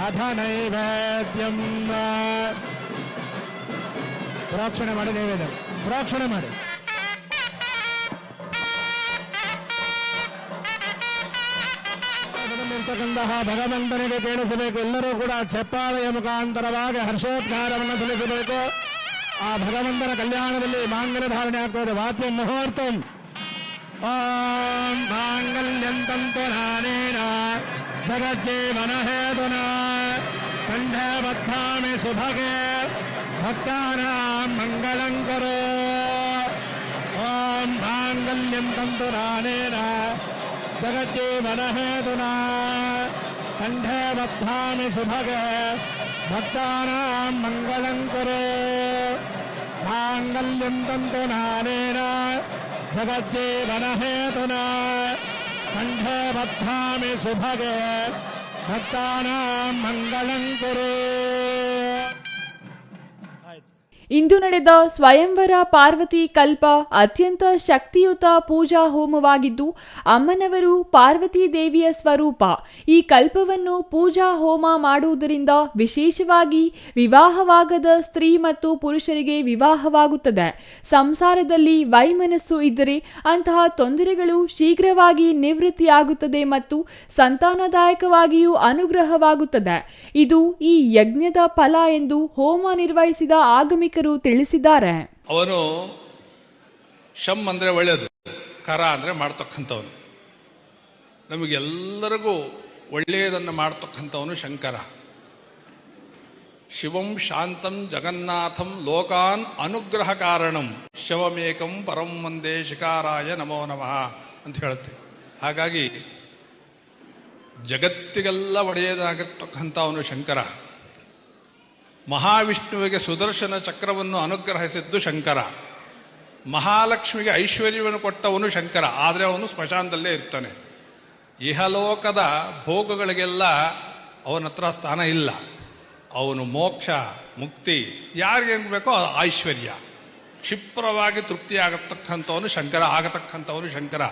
ಅಥ ನೈವೇದ್ಯಂ ಪ್ರೋಕ್ಷಣೆ ಮಾಡಿ, ನೈವೇದ್ಯ ಪ್ರೋಕ್ಷಣೆ ಮಾಡಿ. ಇರ್ತಕ್ಕಂತಹ ಭಗವಂತನಿಗೆ ಕೇಳಿಸಬೇಕು. ಎಲ್ಲರೂ ಕೂಡ ಚಪ್ಪಾಳೆಯ ಮುಖಾಂತರವಾಗಿ ಹರ್ಷೋದ್ಗಾರವನ್ನು ಸಲ್ಲಿಸಬೇಕು. ಆ ಭಗವಂತನ ಕಲ್ಯಾಣದಲ್ಲಿ ಮಾಂಗಲ್ಯ ಧಾರಣೆ ಆಗ್ತದೆ. ವಾದ್ಯ ಮುಹೂರ್ತಂ ಓಂ ಮಾಂಗಲ್ಯಂ ತಂತು ನಾನೇನ ಜಗಜ್ಜೀವನ ಹೇತುನಾ ಕಂಠೇ ಬದ್ಧಾಮಿ ಸುಭಗೆ ಭಕ್ತಾನಾಂ ಮಂಗಳಂ ಕುರು. ಓಂ ಮಾಂಗಲ್ಯಂ ತಂತು ನಾನೇನ ಜಗಜ್ಜೀವನ ಹೇತುನಾ ಕಂಠೇ ಬದ್ಧಾಮಿ ಸುಭಗೆ ಭಕ್ತಾನಾಂ ಮಂಗಳಂ ಕುರು. ಮಾಂಗಲ್ಯಂ ತಂತು ನಾನೇನ ಜಗಜ್ಜೀವನ ಹೇತುನಾ ಕಂಠೇ ಬದ್ಧಾಮಿ ಸುಭಗೆ ಭಕ್ತಾನಾಂ ಮಂಗಳಂ ಕುರು. ಇಂದು ನಡೆದ ಸ್ವಯಂವರ ಪಾರ್ವತಿ ಕಲ್ಪ ಅತ್ಯಂತ ಶಕ್ತಿಯುತ ಪೂಜಾ ಹೋಮವಾಗಿದ್ದು, ಅಮ್ಮನವರು ಪಾರ್ವತಿ ದೇವಿಯ ಸ್ವರೂಪ. ಈ ಕಲ್ಪವನ್ನು ಪೂಜಾ ಹೋಮ ಮಾಡುವುದರಿಂದ ವಿಶೇಷವಾಗಿ ವಿವಾಹವಾಗದ ಸ್ತ್ರೀ ಮತ್ತು ಪುರುಷರಿಗೆ ವಿವಾಹವಾಗುತ್ತದೆ. ಸಂಸಾರದಲ್ಲಿ ವೈಮನಸ್ಸು ಇದ್ದರೆ ಅಂತಹ ತೊಂದರೆಗಳು ಶೀಘ್ರವಾಗಿ ನಿವೃತ್ತಿಯಾಗುತ್ತದೆ ಮತ್ತು ಸಂತಾನದಾಯಕವಾಗಿಯೂ ಅನುಗ್ರಹವಾಗುತ್ತದೆ. ಇದು ಈ ಯಜ್ಞದ ಫಲ ಎಂದು ಹೋಮ ನಿರ್ವಹಿಸಿದ ಆಗಮಿಕ ತಿಳಿಸಿದ್ದಾರೆ. ಅವನು ಶಂ ಅಂದ್ರೆ ಒಳ್ಳೆಯದು, ಕರ ಅಂದ್ರೆ ಮಾಡ್ತಕ್ಕಂಥವನು. ನಮಗೆಲ್ಲರಿಗೂ ಒಳ್ಳೆಯದನ್ನು ಮಾಡ್ತಕ್ಕಂಥವನು ಶಂಕರ. ಶಿವಂ ಶಾಂತಂ ಜಗನ್ನಾಥಂ ಲೋಕಾನ್ ಅನುಗ್ರಹ ಕಾರಣಂ ಶಿವಮೇಕಂ ಪರಂ ವಂದೇ ಶಿಕಾರಾಯ ನಮೋ ನಮಃ ಅಂತ ಹೇಳುತ್ತೆ. ಹಾಗಾಗಿ ಜಗತ್ತಿಗೆಲ್ಲ ಒಡೆಯದಾಗಿರ್ತಕ್ಕಂಥವನು ಶಂಕರ. ಮಹಾವಿಷ್ಣುವಿಗೆ ಸುದರ್ಶನ ಚಕ್ರವನ್ನು ಅನುಗ್ರಹಿಸಿದ್ದು ಶಂಕರ. ಮಹಾಲಕ್ಷ್ಮಿಗೆ ಐಶ್ವರ್ಯವನ್ನು ಕೊಟ್ಟವನು ಶಂಕರ. ಆದರೆ ಅವನು ಸ್ಮಶಾನದಲ್ಲೇ ಇರ್ತಾನೆ. ಇಹಲೋಕದ ಭೋಗಗಳಿಗೆಲ್ಲ ಅವನ ಹತ್ರ ಸ್ಥಾನ ಇಲ್ಲ. ಅವನು ಮೋಕ್ಷ ಮುಕ್ತಿ ಯಾರಿಗೇನು ಬೇಕೋ ಐಶ್ವರ್ಯ ಕ್ಷಿಪ್ರವಾಗಿ ತೃಪ್ತಿಯಾಗತಕ್ಕಂಥವನು ಶಂಕರ. ಆಗತಕ್ಕಂಥವನು ಶಂಕರ.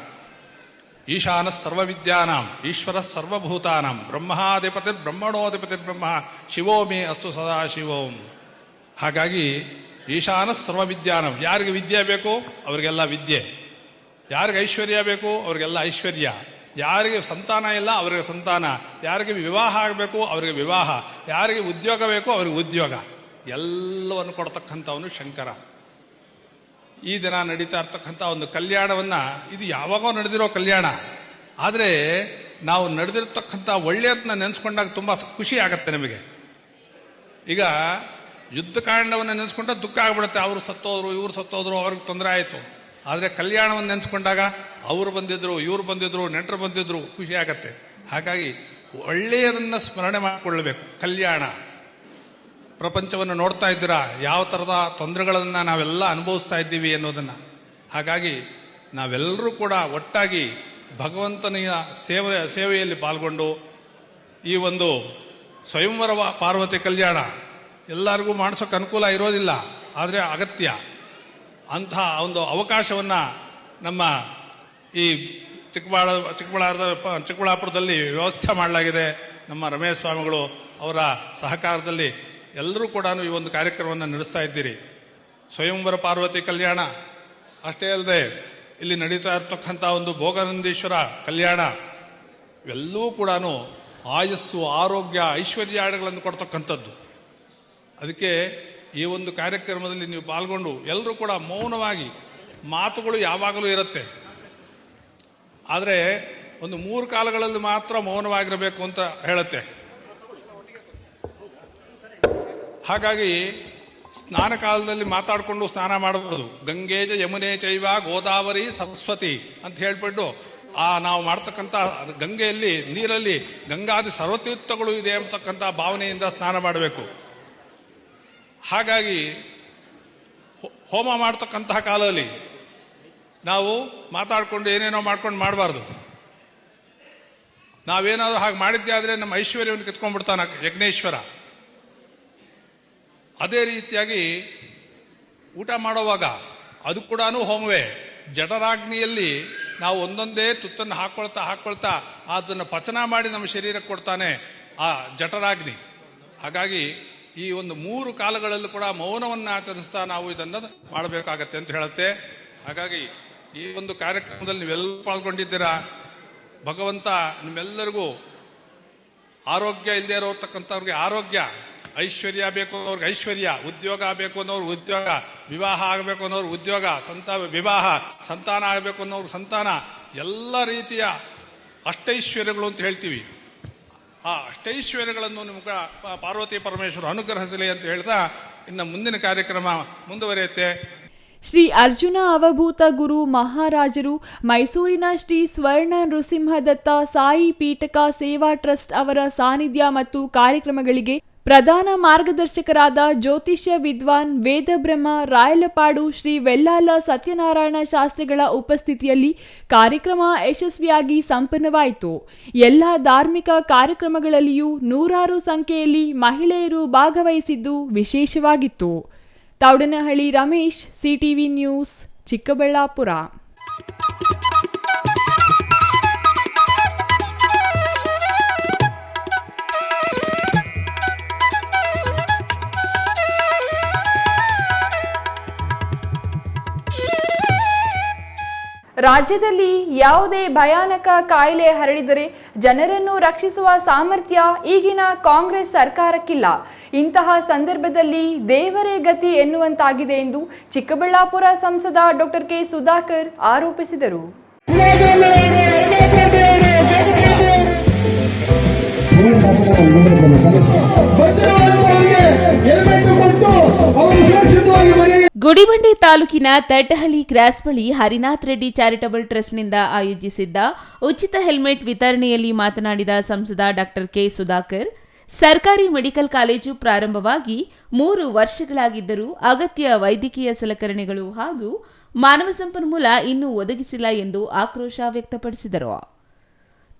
ಈಶಾನ ಸರ್ವವಿದ್ಯಾನಾಂ ಈಶ್ವರ ಸರ್ವಭೂತಾನಾಂ ಬ್ರಹ್ಮಾಧಿಪತಿರ್ ಬ್ರಹ್ಮಣೋಧಿಪತಿರ್ ಬ್ರಹ್ಮ ಶಿವೋ ಮೇ ಅಸ್ತು ಸದಾ ಶಿವೋಂ. ಹಾಗಾಗಿ ಈಶಾನ ಸರ್ವವಿದ್ಯಾನಾಂ, ಯಾರಿಗೆ ವಿದ್ಯೆ ಬೇಕು ಅವರಿಗೆಲ್ಲ ವಿದ್ಯೆ, ಯಾರಿಗೆ ಐಶ್ವರ್ಯ ಬೇಕು ಅವರಿಗೆಲ್ಲ ಐಶ್ವರ್ಯ, ಯಾರಿಗೆ ಸಂತಾನ ಇಲ್ಲ ಅವರಿಗೆ ಸಂತಾನ, ಯಾರಿಗೆ ವಿವಾಹ ಆಗಬೇಕು ಅವರಿಗೆ ವಿವಾಹ, ಯಾರಿಗೆ ಉದ್ಯೋಗ ಬೇಕು ಅವರಿಗೆ ಉದ್ಯೋಗ, ಎಲ್ಲವನ್ನು ಕೊಡ್ತಕ್ಕಂಥವನು ಶಂಕರ. ಈ ದಿನ ನಡೀತಾ ಇರ್ತಕ್ಕಂಥ ಒಂದು ಕಲ್ಯಾಣವನ್ನ, ಇದು ಯಾವಾಗೋ ನಡೆದಿರೋ ಕಲ್ಯಾಣ, ಆದರೆ ನಾವು ನಡೆದಿರ್ತಕ್ಕಂಥ ಒಳ್ಳೆಯದನ್ನ ನೆನೆಸ್ಕೊಂಡಾಗ ತುಂಬ ಖುಷಿ ಆಗತ್ತೆ ನಮಗೆ. ಈಗ ಯುದ್ಧಕಾಂಡವನ್ನು ನೆನೆಸ್ಕೊಂಡಾಗ ದುಃಖ ಆಗ್ಬಿಡುತ್ತೆ, ಅವರು ಸತ್ತೋದ್ರು, ಇವ್ರು ಸತ್ತೋದ್ರು, ಅವ್ರಿಗೆ ತೊಂದರೆ ಆಯಿತು. ಆದರೆ ಕಲ್ಯಾಣವನ್ನು ನೆನೆಸ್ಕೊಂಡಾಗ ಅವರು ಬಂದಿದ್ರು, ಇವ್ರು ಬಂದಿದ್ರು, ನೆಂಟರು ಬಂದಿದ್ರು, ಖುಷಿ ಆಗತ್ತೆ. ಹಾಗಾಗಿ ಒಳ್ಳೆಯದನ್ನು ಸ್ಮರಣೆ ಮಾಡಿಕೊಳ್ಳಬೇಕು. ಕಲ್ಯಾಣ ಪ್ರಪಂಚವನ್ನು ನೋಡ್ತಾ ಇದ್ದೀರಾ, ಯಾವ ಥರದ ತೊಂದರೆಗಳನ್ನು ನಾವೆಲ್ಲ ಅನುಭವಿಸ್ತಾ ಇದ್ದೀವಿ ಅನ್ನೋದನ್ನು. ಹಾಗಾಗಿ ನಾವೆಲ್ಲರೂ ಕೂಡ ಒಟ್ಟಾಗಿ ಭಗವಂತನ ಸೇವೆಯಲ್ಲಿ ಪಾಲ್ಗೊಂಡು ಈ ಒಂದು ಸ್ವಯಂವರ ಪಾರ್ವತಿ ಕಲ್ಯಾಣ ಎಲ್ಲರಿಗೂ ಮಾಡಿಸೋಕೆ ಅನುಕೂಲ ಇರೋದಿಲ್ಲ, ಆದರೆ ಅಗತ್ಯ. ಅಂತಹ ಒಂದು ಅವಕಾಶವನ್ನು ನಮ್ಮ ಈ ಚಿಕ್ಕಬಳ್ಳಾಪುರದಲ್ಲಿ ವ್ಯವಸ್ಥೆ ಮಾಡಲಾಗಿದೆ. ನಮ್ಮ ರಮೇಶ್ ಸ್ವಾಮಿಗಳು ಅವರ ಸಹಕಾರದಲ್ಲಿ ಎಲ್ಲರೂ ಕೂಡ ಈ ಒಂದು ಕಾರ್ಯಕ್ರಮವನ್ನು ನಡೆಸ್ತಾ ಇದ್ದೀರಿ. ಸ್ವಯಂವರ ಪಾರ್ವತಿ ಕಲ್ಯಾಣ ಅಷ್ಟೇ ಅಲ್ಲದೆ ಇಲ್ಲಿ ನಡೀತಾ ಇರತಕ್ಕಂಥ ಒಂದು ಭೋಗಾನಂದೇಶ್ವರ ಕಲ್ಯಾಣ ಇವೆಲ್ಲವೂ ಕೂಡ ಆಯಸ್ಸು, ಆರೋಗ್ಯ, ಐಶ್ವರ್ಯಗಳನ್ನು ಕೊಡ್ತಕ್ಕಂಥದ್ದು. ಅದಕ್ಕೆ ಈ ಒಂದು ಕಾರ್ಯಕ್ರಮದಲ್ಲಿ ನೀವು ಪಾಲ್ಗೊಂಡು ಎಲ್ಲರೂ ಕೂಡ ಮೌನವಾಗಿ, ಮಾತುಗಳು ಯಾವಾಗಲೂ ಇರುತ್ತೆ, ಆದರೆ ಒಂದು 3 ಕಾಲಗಳಲ್ಲಿ ಮಾತ್ರ ಮೌನವಾಗಿರಬೇಕು ಅಂತ ಹೇಳುತ್ತೆ. ಹಾಗಾಗಿ ಸ್ನಾನ ಕಾಲದಲ್ಲಿ ಮಾತಾಡಿಕೊಂಡು ಸ್ನಾನ ಮಾಡಬಹುದು. ಗಂಗೇಜ ಯಮುನೆ ಚೈವ ಗೋದಾವರಿ ಸರಸ್ವತಿ ಅಂತ ಹೇಳ್ಬಿಟ್ಟು ನಾವು ಮಾಡ್ತಕ್ಕಂಥ ಗಂಗೆಯಲ್ಲಿ, ನೀರಲ್ಲಿ ಗಂಗಾದಿ ಸರ್ವತೀರ್ಥಗಳು ಇದೆ ಅಂತಕ್ಕಂಥ ಭಾವನೆಯಿಂದ ಸ್ನಾನ ಮಾಡಬೇಕು. ಹಾಗಾಗಿ ಹೋಮ ಮಾಡ್ತಕ್ಕಂತಹ ಕಾಲದಲ್ಲಿ ನಾವು ಮಾತಾಡ್ಕೊಂಡು ಏನೇನೋ ಮಾಡ್ಕೊಂಡು ಮಾಡಬಾರ್ದು. ನಾವೇನಾದ್ರೂ ಹಾಗೆ ಮಾಡಿದ್ದೆ ಆದರೆ ನಮ್ಮ ಐಶ್ವರ್ಯವನ್ನು ಕಿತ್ಕೊಂಡ್ಬಿಡ್ತಾನೆ ಯಜ್ಞೇಶ್ವರ. ಅದೇ ರೀತಿಯಾಗಿ ಊಟ ಮಾಡುವಾಗ ಅದು ಕೂಡ ಹೋಮವೇ. ಜಠರಾಗ್ನಿಯಲ್ಲಿ ನಾವು ಒಂದೊಂದೇ ತುತ್ತನ್ನು ಹಾಕೊಳ್ತಾ ಅದನ್ನು ಪಚನ ಮಾಡಿ ನಮ್ಮ ಶರೀರಕ್ಕೆ ಕೊಡ್ತಾನೆ ಆ ಜಠರಾಗ್ನಿ. ಹಾಗಾಗಿ ಈ ಒಂದು 3 ಕಾಲಗಳಲ್ಲೂ ಕೂಡ ಮೌನವನ್ನು ಆಚರಿಸ್ತಾ ನಾವು ಇದನ್ನು ಮಾಡಬೇಕಾಗತ್ತೆ ಅಂತ ಹೇಳುತ್ತೆ. ಹಾಗಾಗಿ ಈ ಒಂದು ಕಾರ್ಯಕ್ರಮದಲ್ಲಿ ನೀವೆಲ್ಲರೂ ಪಾಲ್ಗೊಂಡಿದ್ದೀರಾ. ಭಗವಂತ ನಿಮ್ಮೆಲ್ಲರಿಗೂ ಆರೋಗ್ಯ ಇಲ್ಲದೆ ಇರೋತಕ್ಕಂಥವ್ರಿಗೆ ಆರೋಗ್ಯ, ಐಶ್ವರ್ಯ ಬೇಕು ಅನ್ನೋರ್ಗೆ ಐಶ್ವರ್ಯ, ಉದ್ಯೋಗ ಬೇಕು ಅನ್ನೋರು ಉದ್ಯೋಗ, ವಿವಾಹ ಆಗಬೇಕು ಅನ್ನೋರು ಉದ್ಯೋಗ, ವಿವಾಹ, ಸಂತಾನ ಆಗಬೇಕು ಅನ್ನೋರು ಸಂತಾನ, ಎಲ್ಲ ರೀತಿಯ ಅಷ್ಟೈಶ್ವರ್ಯಗಳು ಅಂತ ಹೇಳ್ತೀವಿ. ಆ ಅಷ್ಟೈಶ್ವರ್ಯಗಳನ್ನು ನಿಮ್ಗೆ ಪಾರ್ವತಿ ಪರಮೇಶ್ವರ ಅನುಗ್ರಹಿಸಲಿ ಅಂತ ಹೇಳ್ತಾ ಇನ್ನು ಮುಂದಿನ ಕಾರ್ಯಕ್ರಮ ಮುಂದುವರಿಯುತ್ತೆ. ಶ್ರೀ ಅರ್ಜುನ ಅವಭೂತ ಗುರು ಮಹಾರಾಜರು ಮೈಸೂರಿನ ಶ್ರೀ ಸ್ವರ್ಣ ನೃಸಿಂಹದತ್ತ ಸಾಯಿ ಪೀಠಕ ಸೇವಾ ಟ್ರಸ್ಟ್ ಅವರ ಸಾನ್ನಿಧ್ಯ ಮತ್ತು ಕಾರ್ಯಕ್ರಮಗಳಿಗೆ ಪ್ರಧಾನ ಮಾರ್ಗದರ್ಶಕರಾದ ಜ್ಯೋತಿಷ್ಯ ವಿದ್ವಾನ್ ವೇದಬ್ರಹ್ಮ ರಾಯಲಪಾಡು ಶ್ರೀ ವೆಲ್ಲಾಲ ಸತ್ಯನಾರಾಯಣ ಶಾಸ್ತ್ರಿಗಳ ಉಪಸ್ಥಿತಿಯಲ್ಲಿ ಕಾರ್ಯಕ್ರಮ ಯಶಸ್ವಿಯಾಗಿ ಸಂಪನ್ನವಾಯಿತು. ಎಲ್ಲ ಧಾರ್ಮಿಕ ಕಾರ್ಯಕ್ರಮಗಳಲ್ಲಿಯೂ ನೂರಾರು ಸಂಖ್ಯೆಯಲ್ಲಿ ಮಹಿಳೆಯರು ಭಾಗವಹಿಸಿದ್ದು ವಿಶೇಷವಾಗಿತ್ತು. Thoudanahalli Ramesh, CTV news, Chikkaballapur. ರಾಜ್ಯದಲ್ಲಿ ಯಾವುದೇ ಭಯಾನಕ ಕಾಯಿಲೆ ಹರಡಿದರೆ ಜನರನ್ನು ರಕ್ಷಿಸುವ ಸಾಮರ್ಥ್ಯ ಈಗಿನ ಕಾಂಗ್ರೆಸ್ ಸರ್ಕಾರಕ್ಕಿಲ್ಲ. ಇಂತಹ ಸಂದರ್ಭದಲ್ಲಿ ದೇವರೇ ಗತಿ ಎನ್ನುವಂತಾಗಿದೆ ಎಂದು ಚಿಕ್ಕಬಳ್ಳಾಪುರ ಸಂಸದ ಡಾಕ್ಟರ್ ಕೆ ಸುಧಾಕರ್ ಆರೋಪಿಸಿದರು. ಗುಡಿಬಂಡೆ ತಾಲೂಕಿನ ತಟ್ಟಹಳ್ಳಿ ಕ್ರಾಸ್ ಬಳಿ ಹರಿನಾಥ್ ರೆಡ್ಡಿ ಚಾರಿಟಬಲ್ ಟ್ರಸ್ಟ್ನಿಂದ ಆಯೋಜಿಸಿದ್ದ ಉಚಿತ ಹೆಲ್ಮೆಟ್ ವಿತರಣೆಯಲ್ಲಿ ಮಾತನಾಡಿದ ಸಂಸದ ಡಾಕ್ಟರ್ ಕೆ ಸುಧಾಕರ್, ಸರ್ಕಾರಿ ಮೆಡಿಕಲ್ ಕಾಲೇಜು ಪ್ರಾರಂಭವಾಗಿ 3 ವರ್ಷಗಳಾಗಿದ್ದರೂ ಅಗತ್ಯ ವೈದ್ಯಕೀಯ ಸಲಕರಣೆಗಳು ಹಾಗೂ ಮಾನವ ಸಂಪನ್ಮೂಲ ಇನ್ನೂ ಒದಗಿಸಿಲ್ಲ ಎಂದು ಆಕ್ರೋಶ ವ್ಯಕ್ತಪಡಿಸಿದರು.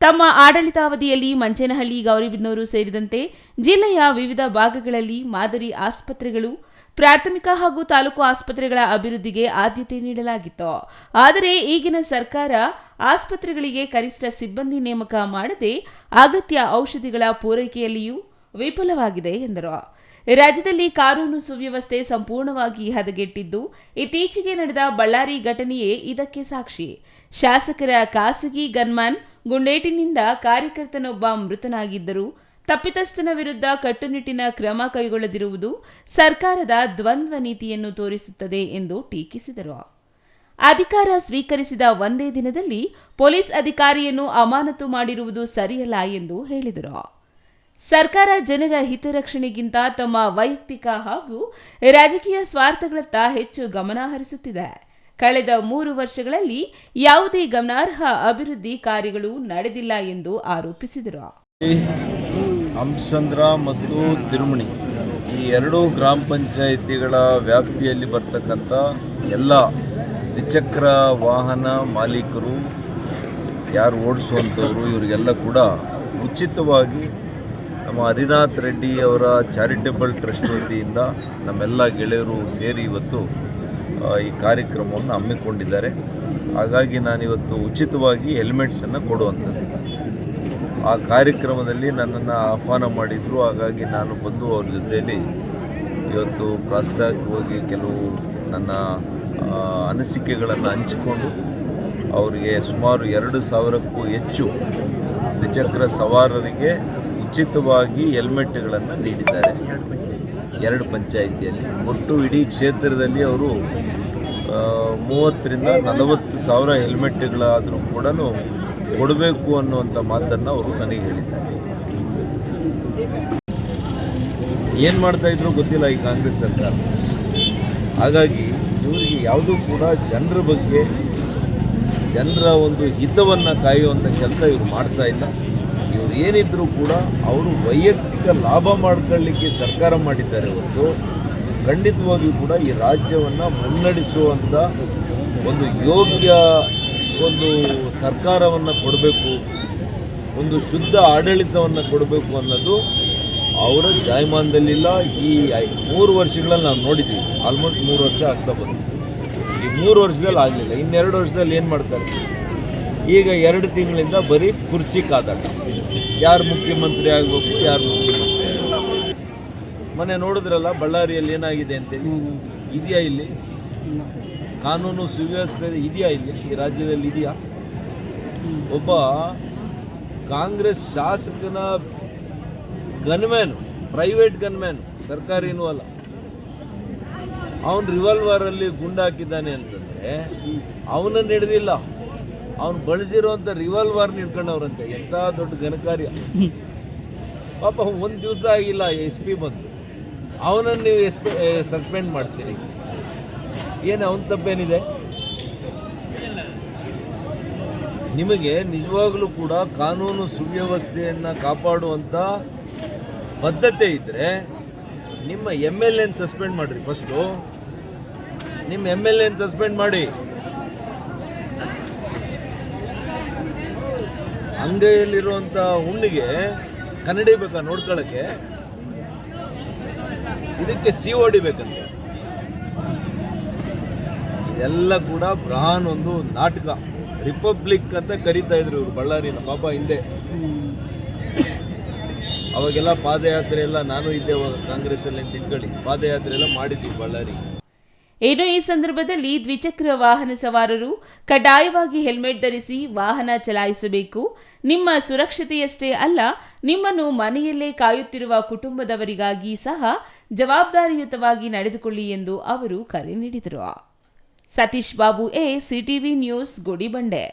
ತಮ್ಮ ಆಡಳಿತಾವಧಿಯಲ್ಲಿ ಮಂಚೇನಹಳ್ಳಿ, ಗೌರಿಬಿದನೂರು ಸೇರಿದಂತೆ ಜಿಲ್ಲೆಯ ವಿವಿಧ ಭಾಗಗಳಲ್ಲಿ ಮಾದರಿ ಆಸ್ಪತ್ರೆಗಳು, ಪ್ರಾಥಮಿಕ ಹಾಗೂ ತಾಲೂಕು ಆಸ್ಪತ್ರೆಗಳ ಅಭಿವೃದ್ಧಿಗೆ ಆದ್ಯತೆ ನೀಡಲಾಗಿತ್ತು. ಆದರೆ ಈಗಿನ ಸರ್ಕಾರ ಆಸ್ಪತ್ರೆಗಳಿಗೆ ಕನಿಷ್ಠ ಸಿಬ್ಬಂದಿ ನೇಮಕ ಮಾಡದೆ ಅಗತ್ಯ ಔಷಧಿಗಳ ಪೂರೈಕೆಯಲ್ಲಿಯೂ ವಿಫಲವಾಗಿದೆ ಎಂದರು. ರಾಜ್ಯದಲ್ಲಿ ಕಾನೂನು ಸುವ್ಯವಸ್ಥೆ ಸಂಪೂರ್ಣವಾಗಿ ಹದಗೆಟ್ಟಿದ್ದು, ಇತ್ತೀಚೆಗೆ ನಡೆದ ಬಳ್ಳಾರಿ ಘಟನೆಯೇ ಇದಕ್ಕೆ ಸಾಕ್ಷಿ. ಶಾಸಕರ ಖಾಸಗಿ ಗನ್ಮ್ಯಾನ್ ಗುಂಡೇಟಿನಿಂದ ಕಾರ್ಯಕರ್ತನೊಬ್ಬ ಮೃತನಾಗಿದ್ದರೂ ತಪ್ಪಿತಸ್ಥನ ವಿರುದ್ಧ ಕಟ್ಟುನಿಟ್ಟಿನ ಕ್ರಮ ಕೈಗೊಳ್ಳದಿರುವುದು ಸರ್ಕಾರದ ದ್ವಂದ್ವ ನೀತಿಯನ್ನು ತೋರಿಸುತ್ತದೆ ಎಂದು ಟೀಕಿಸಿದರು. ಅಧಿಕಾರ ಸ್ವೀಕರಿಸಿದ ಒಂದೇ ದಿನದಲ್ಲಿ ಪೊಲೀಸ್ ಅಧಿಕಾರಿಯನ್ನು ಅಮಾನತು ಮಾಡಿರುವುದು ಸರಿಯಲ್ಲ ಎಂದು ಹೇಳಿದರು. ಸರ್ಕಾರ ಜನರ ಹಿತರಕ್ಷಣೆಗಿಂತ ತಮ್ಮ ವೈಯಕ್ತಿಕ ಹಾಗೂ ರಾಜಕೀಯ ಸ್ವಾರ್ಥಗಳತ್ತ ಹೆಚ್ಚು ಗಮನ ಹರಿಸುತ್ತಿದೆ. ಕಳೆದ 3 ವರ್ಷಗಳಲ್ಲಿ ಯಾವುದೇ ಗಮನಾರ್ಹ ಅಭಿವೃದ್ಧಿ ಕಾರ್ಯಗಳು ನಡೆದಿಲ್ಲ ಎಂದು ಆರೋಪಿಸಿದರು. ಹಂಸಂದ್ರ ಮತ್ತು ತಿರುಮಣಿ ಈ 2 ಗ್ರಾಮ ಪಂಚಾಯಿತಿಗಳ ವ್ಯಾಪ್ತಿಯಲ್ಲಿ ಬರ್ತಕ್ಕಂಥ ಎಲ್ಲ ದ್ವಿಚಕ್ರ ವಾಹನ ಮಾಲೀಕರು, ಯಾರು ಓಡಿಸುವಂಥವರು, ಇವರಿಗೆಲ್ಲ ಕೂಡ ಉಚಿತವಾಗಿ ನಮ್ಮ ಹರಿನಾಥ್ ರೆಡ್ಡಿ ಅವರ ಚಾರಿಟೇಬಲ್ ಟ್ರಸ್ಟ್ ವತಿಯಿಂದ ನಮ್ಮೆಲ್ಲ ಗೆಳೆಯರು ಸೇರಿ ಇವತ್ತು ಈ ಕಾರ್ಯಕ್ರಮವನ್ನು ಹಮ್ಮಿಕೊಂಡಿದ್ದಾರೆ. ಹಾಗಾಗಿ ನಾನಿವತ್ತು ಉಚಿತವಾಗಿ ಹೆಲ್ಮೆಟ್ಸನ್ನು ಕೊಡುವಂಥದ್ದು. ಆ ಕಾರ್ಯಕ್ರಮದಲ್ಲಿ ನನ್ನನ್ನು ಆಹ್ವಾನ ಮಾಡಿದರು. ಹಾಗಾಗಿ ನಾನು ಬಂದು ಅವ್ರ ಜೊತೆಯಲ್ಲಿ ಇವತ್ತು ಪ್ರಾಸ್ತಾವಿಕವಾಗಿ ಕೆಲವು ನನ್ನ ಅನಿಸಿಕೆಗಳನ್ನು ಹಂಚಿಕೊಂಡು ಅವರಿಗೆ ಸುಮಾರು 2,000ಕ್ಕೂ ಹೆಚ್ಚು ದ್ವಿಚಕ್ರ ಸವಾರರಿಗೆ ಉಚಿತವಾಗಿ ಹೆಲ್ಮೆಟ್ಗಳನ್ನು ನೀಡಿದ್ದಾರೆ. 2 ಪಂಚಾಯಿತಿಯಲ್ಲಿ ಒಟ್ಟು ಇಡೀ ಕ್ಷೇತ್ರದಲ್ಲಿ ಅವರು 30,000 ರಿಂದ 40,000 ಹೆಲ್ಮೆಟ್ಗಳಾದರೂ ಕೂಡ ಕೊಡಬೇಕು ಅನ್ನುವಂಥ ಮಾತನ್ನು ಅವರು ನನಗೆ ಹೇಳಿದ್ದಾರೆ. ಏನು ಮಾಡ್ತಾಯಿದ್ರು ಗೊತ್ತಿಲ್ಲ ಈ ಕಾಂಗ್ರೆಸ್ ಸರ್ಕಾರ. ಹಾಗಾಗಿ ಇವರಿಗೆ ಯಾವುದೂ ಕೂಡ ಜನರ ಬಗ್ಗೆ, ಜನರ ಒಂದು ಹಿತವನ್ನು ಕಾಯುವಂಥ ಕೆಲಸ ಇವರು ಮಾಡ್ತಾ ಇಲ್ಲ. ಇವರು ಏನಿದ್ರೂ ಕೂಡ ಅವರು ವೈಯಕ್ತಿಕ ಲಾಭ ಮಾಡ್ಕೊಳ್ಳಿಕ್ಕೆ ಸರ್ಕಾರ ಮಾಡಿದ್ದಾರೆ ಹೊರತು ಖಂಡಿತವಾಗಿಯೂ ಕೂಡ ಈ ರಾಜ್ಯವನ್ನು ಮುನ್ನಡೆಸುವಂಥ ಒಂದು ಯೋಗ್ಯ ಒಂದು ಸರ್ಕಾರವನ್ನು ಕೊಡಬೇಕು, ಒಂದು ಶುದ್ಧ ಆಡಳಿತವನ್ನು ಕೊಡಬೇಕು ಅನ್ನೋದು ಅವರ ಜಾಯಮಾನದಲ್ಲಿಲ್ಲ. ಈ 3 ವರ್ಷಗಳಲ್ಲಿ ನಾವು ನೋಡಿದ್ದೀವಿ. ಆಲ್ಮೋಸ್ಟ್ 3 ವರ್ಷ ಆಗ್ತಾ ಬಂತು. ಈ 3 ವರ್ಷದಲ್ಲಿ ಆಗಲಿಲ್ಲ. ಇನ್ನೆರಡು ವರ್ಷದಲ್ಲಿ ಏನು ಮಾಡ್ತಾರೆ? ಈಗ 2 ತಿಂಗಳಿಂದ ಬರೀ ಕುರ್ಚಿ ಕಾದಾಟ. ಯಾರು ಮುಖ್ಯಮಂತ್ರಿ ಆಗಬೇಕು, ಯಾರು ಮುಖ್ಯಮಂತ್ರಿ ಆಗಬೇಕು. ಮೊನ್ನೆ ನೋಡಿದ್ರಲ್ಲ ಬಳ್ಳಾರಿಯಲ್ಲಿ ಏನಾಗಿದೆ ಅಂತೇಳಿ. ಇದೆಯಾ ಇಲ್ಲಿ ಕಾನೂನು ಸುವ್ಯವಸ್ಥೆ? ಇದೆಯಾ ಇಲ್ಲಿ ಈ ರಾಜ್ಯದಲ್ಲಿ? ಇದೆಯಾ? ಒಬ್ಬ ಕಾಂಗ್ರೆಸ್ ಶಾಸಕನ ಗನ್ಮ್ಯಾನು, ಪ್ರೈವೇಟ್ ಗನ್ಮ್ಯಾನ್, ಸರ್ಕಾರಿನೂ ಅಲ್ಲ, ಅವನು ರಿವಾಲ್ವರಲ್ಲಿ ಗುಂಡು ಹಾಕಿದ್ದಾನೆ ಅಂತಂದರೆ ಅವನನ್ನು ಹಿಡ್ದಿಲ್ಲ, ಅವನು ಬಳಸಿರುವಂಥ ರಿವಾಲ್ವರ್ನ ಹಿಡ್ಕೊಂಡವ್ರಂತೆ. ಎಂಥ ದೊಡ್ಡ ಘನಕಾರ್ಯ ಪಾಪ. 1 ದಿವಸ ಆಗಿಲ್ಲ SP ಬಂದು ಅವನನ್ನು ನೀವು ಸಸ್ಪೆಂಡ್ ಮಾಡ್ತೀರಿ. ಏನು ಅವನ ತಪ್ಪೇನಿದೆ? ನಿಮಗೆ ನಿಜವಾಗಲೂ ಕೂಡ ಕಾನೂನು ಸುವ್ಯವಸ್ಥೆಯನ್ನು ಕಾಪಾಡುವಂಥ ಬದ್ಧತೆ ಇದ್ದರೆ ನಿಮ್ಮ MLAನ ಸಸ್ಪೆಂಡ್ ಮಾಡಿರಿ. ಫಸ್ಟು ನಿಮ್ಮ MLAನ ಸಸ್ಪೆಂಡ್ ಮಾಡಿ. ಅಂಗೈಯಲ್ಲಿರುವಂಥ ಹುಣ್ಣಿಗೆ ಕನ್ನಡಿ ಬೇಕಾ ನೋಡ್ಕೊಳ್ಳೋಕ್ಕೆ? ಇದಕ್ಕೆ COD ಬೇಕಂತೆ. ಇದೆಲ್ಲ ಕೂಡ ಬ್ರಾನ್ ಒಂದು ನಾಟಕ. ರಿಪಬ್ಲಿಕ್ ಅಂತ ಕರೀತಾ ಇದ್ರು ಇವರು ಬಳ್ಳಾರಿನ. ಪಾಪ ಹಿಂದೆ ಅವಾಗೆಲ್ಲ ಪಾದಯಾತ್ರೆ ಎಲ್ಲ, ನಾನು ಇದ್ದೆ ಅವಾಗ ಕಾಂಗ್ರೆಸ್ಸಲ್ಲಿ ಅಂತ ಇಟ್ಕೊಳ್ಳಿ, ಪಾದಯಾತ್ರೆ ಎಲ್ಲ ಮಾಡಿದ್ದೀವಿ ಬಳ್ಳಾರಿ. ಇನ್ನು ಈ ಸಂದರ್ಭದಲ್ಲಿ ದ್ವಿಚಕ್ರ ವಾಹನ ಸವಾರರು ಕಡ್ಡಾಯವಾಗಿ ಹೆಲ್ಮೆಟ್ ಧರಿಸಿ ವಾಹನ ಚಲಾಯಿಸಬೇಕು. ನಿಮ್ಮ ಸುರಕ್ಷತೆಯಷ್ಟೇ ಅಲ್ಲ, ನಿಮ್ಮನ್ನು ಮನೆಯಲ್ಲೇ ಕಾಯುತ್ತಿರುವ ಕುಟುಂಬದವರಿಗಾಗಿ ಸಹ ಜವಾಬ್ದಾರಿಯುತವಾಗಿ ನಡೆದುಕೊಳ್ಳಿ ಎಂದು ಅವರು ಕರೆ ನೀಡಿದರು. Satish Babu, CTV news, Gudibande.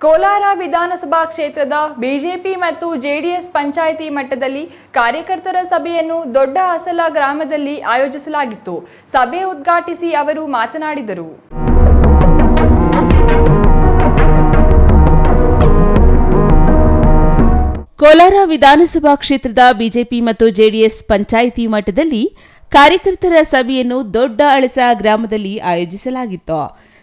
ಕೋಲಾರ ವಿಧಾನಸಭಾ ಕ್ಷೇತ್ರದ ಬಿಜೆಪಿ ಮತ್ತು ಜೆಡಿಎಸ್ ಪಂಚಾಯಿತಿ ಮಟ್ಟದಲ್ಲಿ ಕಾರ್ಯಕರ್ತರ ಸಭೆಯನ್ನು ದೊಡ್ಡ ಅಸಲ ಗ್ರಾಮದಲ್ಲಿ ಆಯೋಜಿಸಲಾಗಿತ್ತು. ಸಭೆ ಉದ್ಘಾಟಿಸಿ ಅವರು ಮಾತನಾಡಿದರು. ಕೋಲಾರ ವಿಧಾನಸಭಾ ಕ್ಷೇತ್ರದ ಬಿಜೆಪಿ ಮತ್ತು ಜೆಡಿಎಸ್ ಪಂಚಾಯಿತಿ ಮಟ್ಟದಲ್ಲಿ ಕಾರ್ಯಕರ್ತರ ಸಭೆಯನ್ನು ದೊಡ್ಡ ಅಳಸ ಗ್ರಾಮದಲ್ಲಿ ಆಯೋಜಿಸಲಾಗಿತ್ತು.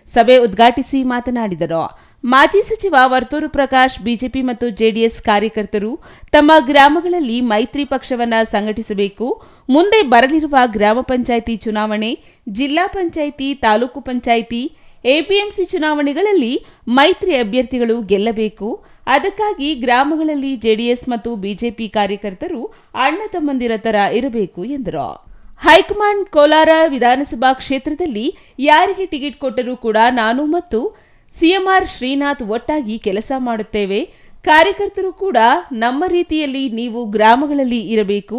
ಸಭೆ ಉದ್ಘಾಟಿಸಿ ಮಾತನಾಡಿದರು. ಮಾಜಿ ಸಚಿವ ವರ್ತೂರು ಪ್ರಕಾಶ್, ಬಿಜೆಪಿ ಮತ್ತು ಜೆಡಿಎಸ್ ಕಾರ್ಯಕರ್ತರು ತಮ್ಮ ಗ್ರಾಮಗಳಲ್ಲಿ ಮೈತ್ರಿ ಪಕ್ಷವನ್ನು ಸಂಘಟಿಸಬೇಕು. ಮುಂದೆ ಬರಲಿರುವ ಗ್ರಾಮ ಪಂಚಾಯಿತಿ ಚುನಾವಣೆ, ಜಿಲ್ಲಾ ಪಂಚಾಯಿತಿ, ತಾಲೂಕು ಪಂಚಾಯಿತಿ, ಎಪಿಎಂಸಿ ಚುನಾವಣೆಗಳಲ್ಲಿ ಮೈತ್ರಿ ಅಭ್ಯರ್ಥಿಗಳು ಗೆಲ್ಲಬೇಕು. ಅದಕ್ಕಾಗಿ ಗ್ರಾಮಗಳಲ್ಲಿ ಜೆಡಿಎಸ್ ಮತ್ತು ಬಿಜೆಪಿ ಕಾರ್ಯಕರ್ತರು ಅಣ್ಣ ತಮ್ಮಂದಿರ ತರ ಇರಬೇಕು ಎಂದರು. ಹೈಕಮಾಂಡ್ ಕೋಲಾರ ವಿಧಾನಸಭಾ ಕ್ಷೇತ್ರದಲ್ಲಿ ಯಾರಿಗೆ ಟಿಕೆಟ್ ಕೊಟ್ಟರೂ ಕೂಡ ನಾನು ಮತ್ತು CMR ಶ್ರೀನಾಥ್ ಒಟ್ಟಾಗಿ ಕೆಲಸ ಮಾಡುತ್ತೇವೆ. ಕಾರ್ಯಕರ್ತರು ಕೂಡ ನಮ್ಮ ರೀತಿಯಲ್ಲಿ ನೀವು ಗ್ರಾಮಗಳಲ್ಲಿ ಇರಬೇಕು.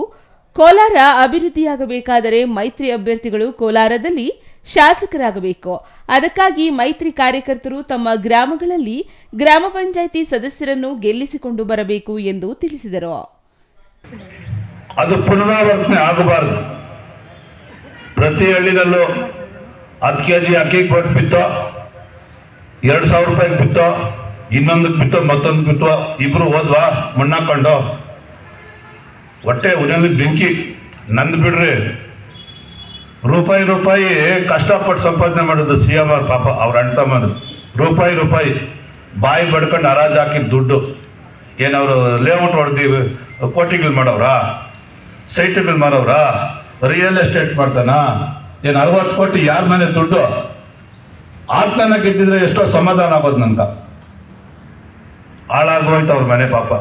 ಕೋಲಾರ ಅಭಿವೃದ್ಧಿಯಾಗಬೇಕಾದರೆ ಮೈತ್ರಿ ಅಭ್ಯರ್ಥಿಗಳು ಕೋಲಾರದಲ್ಲಿ ಶಾಸಕರಾಗಬೇಕು. ಅದಕ್ಕಾಗಿ ಮೈತ್ರಿ ಕಾರ್ಯಕರ್ತರು ತಮ್ಮ ಗ್ರಾಮಗಳಲ್ಲಿ ಗ್ರಾಮ ಪಂಚಾಯಿತಿ ಸದಸ್ಯರನ್ನು ಗೆಲ್ಲಿಸಿಕೊಂಡು ಬರಬೇಕು ಎಂದು ತಿಳಿಸಿದರು. ಅದು ಪುನರಾವರ್ತನೆ ಆಗಬಾರದು. ಪ್ರತಿ ಹಳ್ಳಿನಲ್ಲೂ 10 kg ಅಕ್ಕಿಗೆ ಕೊಟ್ಟು ಬಿತ್ತೋ, 2,000 ರೂಪಾಯಿಗೆ ಬಿತ್ತೋ, ಇನ್ನೊಂದಕ್ಕೆ ಬಿತ್ತೋ, ಮತ್ತೊಂದು ಬಿತ್ತೋ, ಇಬ್ರು ಹೋದ್ವಾ ಮಣ್ಣಾಕೊಂಡು ಹೊಟ್ಟೆ ಉರಿಯಲ್ಲಿ ಬೆಂಕಿ. ನಂದು ಬಿಡ್ರಿ, ರೂಪಾಯಿ ಕಷ್ಟಪಟ್ಟು ಸಂಪಾದನೆ ಮಾಡೋದು CM ಅವ್ರ ಪಾಪ ಅವ್ರ ಅಣ್ಣ ತಮ್ಮದು. ರೂಪಾಯಿ ಬಾಯಿ ಬಡ್ಕೊಂಡು ಹರಾಜು ಹಾಕಿದ ದುಡ್ಡು ಏನವರು ಲೇಔಟ್ ಹೊಡೆದು ಕೋಟಿಗಳು ಮಾಡೋರಾ, ಸೈಟ್ಗಳು ಮಾರೋರಾ, ರಿಯಲ್ ಎಸ್ಟೇಟ್ ಮಾಡ್ತಾನ? ಏನು 60 ಕೋಟಿ ಯಾರ ಮನೆ ದುಡ್ಡು? ಆತ್ಮನ ಗೆದ್ದಿದ್ರೆ ಎಷ್ಟೋ ಸಮಾಧಾನ ಆಗೋದು ನನ್ಗೆ. ಹಾಳಾಗೋಯ್ತು ಅವ್ರ ಮನೆ ಪಾಪ.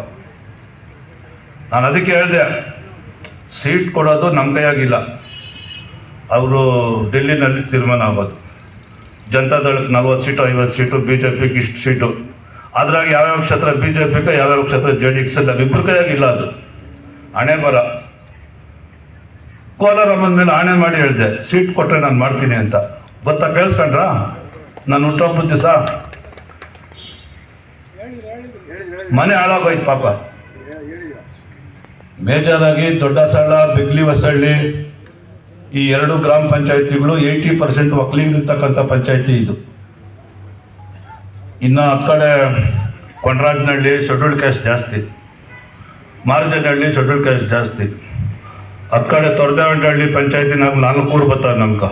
ನಾನು ಅದಕ್ಕೆ ಹೇಳಿದೆ, ಸೀಟ್ ಕೊಡೋದು ನಮ್ಮ ಕೈಯಾಗಿಲ್ಲ, ಅವರು ಡೆಲ್ಲಿನಲ್ಲಿ ತೀರ್ಮಾನ ಆಗೋದು. ಜನತಾದಳಕ್ಕೆ 40 ಸೀಟು 50 ಸೀಟು, BJPಗೆ ಇಷ್ಟು ಸೀಟು. ಅದ್ರಾಗ ಯಾವ್ಯಾವ ಕ್ಷೇತ್ರ BJPಗೆ, ಯಾವ್ಯಾವ ಕ್ಷೇತ್ರ JDX ಇಬ್ಬರು ಕೈಯಾಗಿಲ್ಲ. ಅದು ಹಣೆ ಬರ. ಕೋಲಾರ ಬಂದ್ಮೇಲೆ ಆಣೆ ಮಾಡಿ ಹೇಳಿದೆ, ಸೀಟ್ ಕೊಟ್ಟರೆ ನಾನು ಮಾಡ್ತೀನಿ ಅಂತ. ಗೊತ್ತಾ? ಕೇಳಿಸ್ಕೊಂಡ್ರಾ? ನಾನು ಹುಟ್ಟೊಬ್ಬ ದಿವಸ ಮನೆ ಹಾಳಾಗೋಯ್ತು ಪಾಪ. ಮೇಜರಾಗಿ ದೊಡ್ಡ ಸಳ್ಳ, ಬಿಗ್ಲಿ ಹೊಸಳ್ಳಿ ಈ 2 ಗ್ರಾಮ ಪಂಚಾಯತಿಗಳು 80% ಒಕ್ಕಲಿಗರಿರ್ತಕ್ಕಂಥ ಪಂಚಾಯತಿ ಇದು. ಇನ್ನು ಆ ಕಡೆ ಕೊಂಡರಾಜನಹಳ್ಳಿ ಶೆಡ್ಯೂಲ್ಡ್ ಕ್ಯಾಸ್ಟ್ ಜಾಸ್ತಿ, ಮಾರ್ಜನಹಳ್ಳಿ ಶೆಡ್ಯೂಲ್ಡ್ ಕ್ಯಾಸ್ಟ್ ಜಾಸ್ತಿ. ಆ ಕಡೆ ತೊರದೇವನಹಳ್ಳಿ ಪಂಚಾಯತಿನಾಗ 4 ಊರು ಬರ್ತಾರೆ ನಮ್ಗೆ,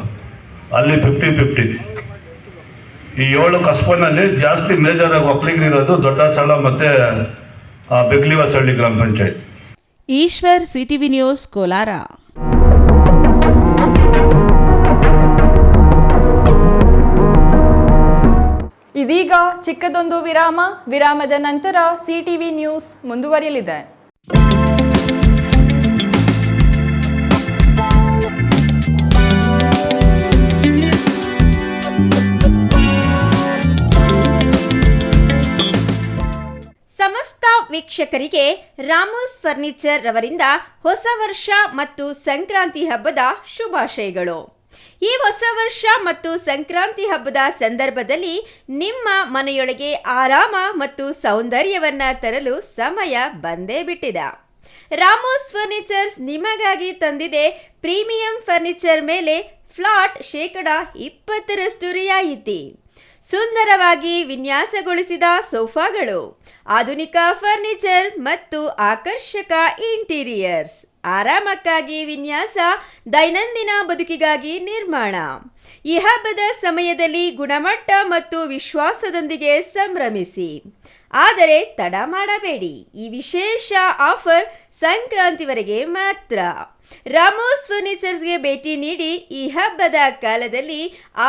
ಅಲ್ಲಿ 50-50. ಈ 7 ಕಸ್ಬನಲ್ಲಿ ಜಾಸ್ತಿ ಮೇಜರಾಗಿ ಒಕ್ಕಲಿಗರಿರೋದು ದೊಡ್ಡ ಸಳ ಮತ್ತು ಬಿಗ್ಲಿ ಹೊಸಳ್ಳಿ ಗ್ರಾಮ ಪಂಚಾಯತ್. Eshwar, CTV news, Kolar. ಇದೀಗ ಚಿಕ್ಕದೊಂದು ವಿರಾಮದ ನಂತರ CTV ನ್ಯೂಸ್ ಮುಂದುವರಿಯಲಿದೆ. ಸಮಸ್ತ ವೀಕ್ಷಕರಿಗೆ ರಾಮೋಸ್ ಫರ್ನಿಚರ್ ರವರಿಂದ ಹೊಸ ವರ್ಷ ಮತ್ತು ಸಂಕ್ರಾಂತಿ ಹಬ್ಬದ ಶುಭಾಶಯಗಳು. ಈ ಹೊಸ ವರ್ಷ ಮತ್ತು ಸಂಕ್ರಾಂತಿ ಹಬ್ಬದ ಸಂದರ್ಭದಲ್ಲಿ ನಿಮ್ಮ ಮನೆಯೊಳಗೆ ಆರಾಮ ಮತ್ತು ಸೌಂದರ್ಯವನ್ನ ತರಲು ಸಮಯ ಬಂದೇ ಬಿಟ್ಟಿದೆ. ರಾಮೋಸ್ ಫರ್ನಿಚರ್ಸ್ ನಿಮಗಾಗಿ ತಂದಿದೆ ಪ್ರೀಮಿಯಂ ಫರ್ನಿಚರ್ ಮೇಲೆ ಫ್ಲಾಟ್ 20% ರಿಯಾಯಿತಿ. ಸುಂದರವಾಗಿ ವಿನ್ಯಾಸಗೊಳಿಸಿದ ಸೋಫಾಗಳು, ಆಧುನಿಕ ಫರ್ನಿಚರ್ ಮತ್ತು ಆಕರ್ಷಕ ಇಂಟೀರಿಯರ್ಸ್, ಆರಾಮಕ್ಕಾಗಿ ವಿನ್ಯಾಸ, ದೈನಂದಿನ ಬದುಕಿಗಾಗಿ ನಿರ್ಮಾಣ. ಈ ಹಬ್ಬದ ಸಮಯದಲ್ಲಿ ಗುಣಮಟ್ಟ ಮತ್ತು ವಿಶ್ವಾಸದೊಂದಿಗೆ ಸಂಭ್ರಮಿಸಿ. ಆದರೆ ತಡ ಮಾಡಬೇಡಿ, ಈ ವಿಶೇಷ ಆಫರ್ ಸಂಕ್ರಾಂತಿವರೆಗೆ ಮಾತ್ರ. ರಾಮೋಸ್ ಫರ್ನಿಚರ್ಸ್ಗೆ ಭೇಟಿ ನೀಡಿ. ಈ ಹಬ್ಬದ ಕಾಲದಲ್ಲಿ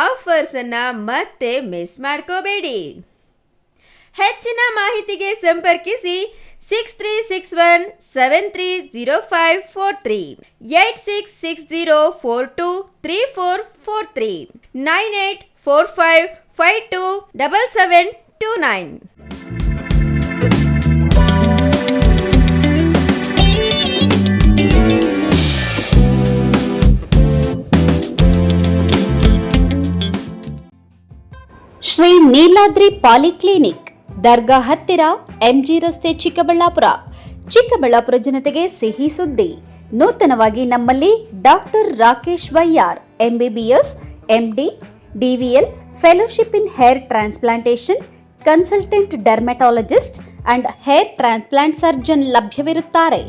ಆಫರ್ಸ್ ಅನ್ನ ಮತ್ತೆ ಮಿಸ್ ಮಾಡ್ಕೋಬೇಡಿ. ಹೆಚ್ಚಿನ ಮಾಹಿತಿಗೆ ಸಂಪರ್ಕಿಸಿ 6361730543, 8660423443, 9845527729. ಶ್ರೀ ನೀಲಾದ್ರಿ ಪಾಲಿಕ್ಲಿನಿಕ್, ದರ್ಗಾ ಹತ್ತಿರ, MG ರಸ್ತೆ, ಚಿಕ್ಕಬಳ್ಳಾಪುರ. ಚಿಕ್ಕಬಳ್ಳಾಪುರ ಜನತೆಗೆ ಸಿಹಿ ಸುದ್ದಿ. ನೂತನವಾಗಿ ನಮ್ಮಲ್ಲಿ doctor Rakesh Vaiyar, MBBS, MD, DVL, fellowship in hair transplantation, consultant dermatologist and hair transplant surgeon ಲಭ್ಯವಿರುತ್ತಾರೆ.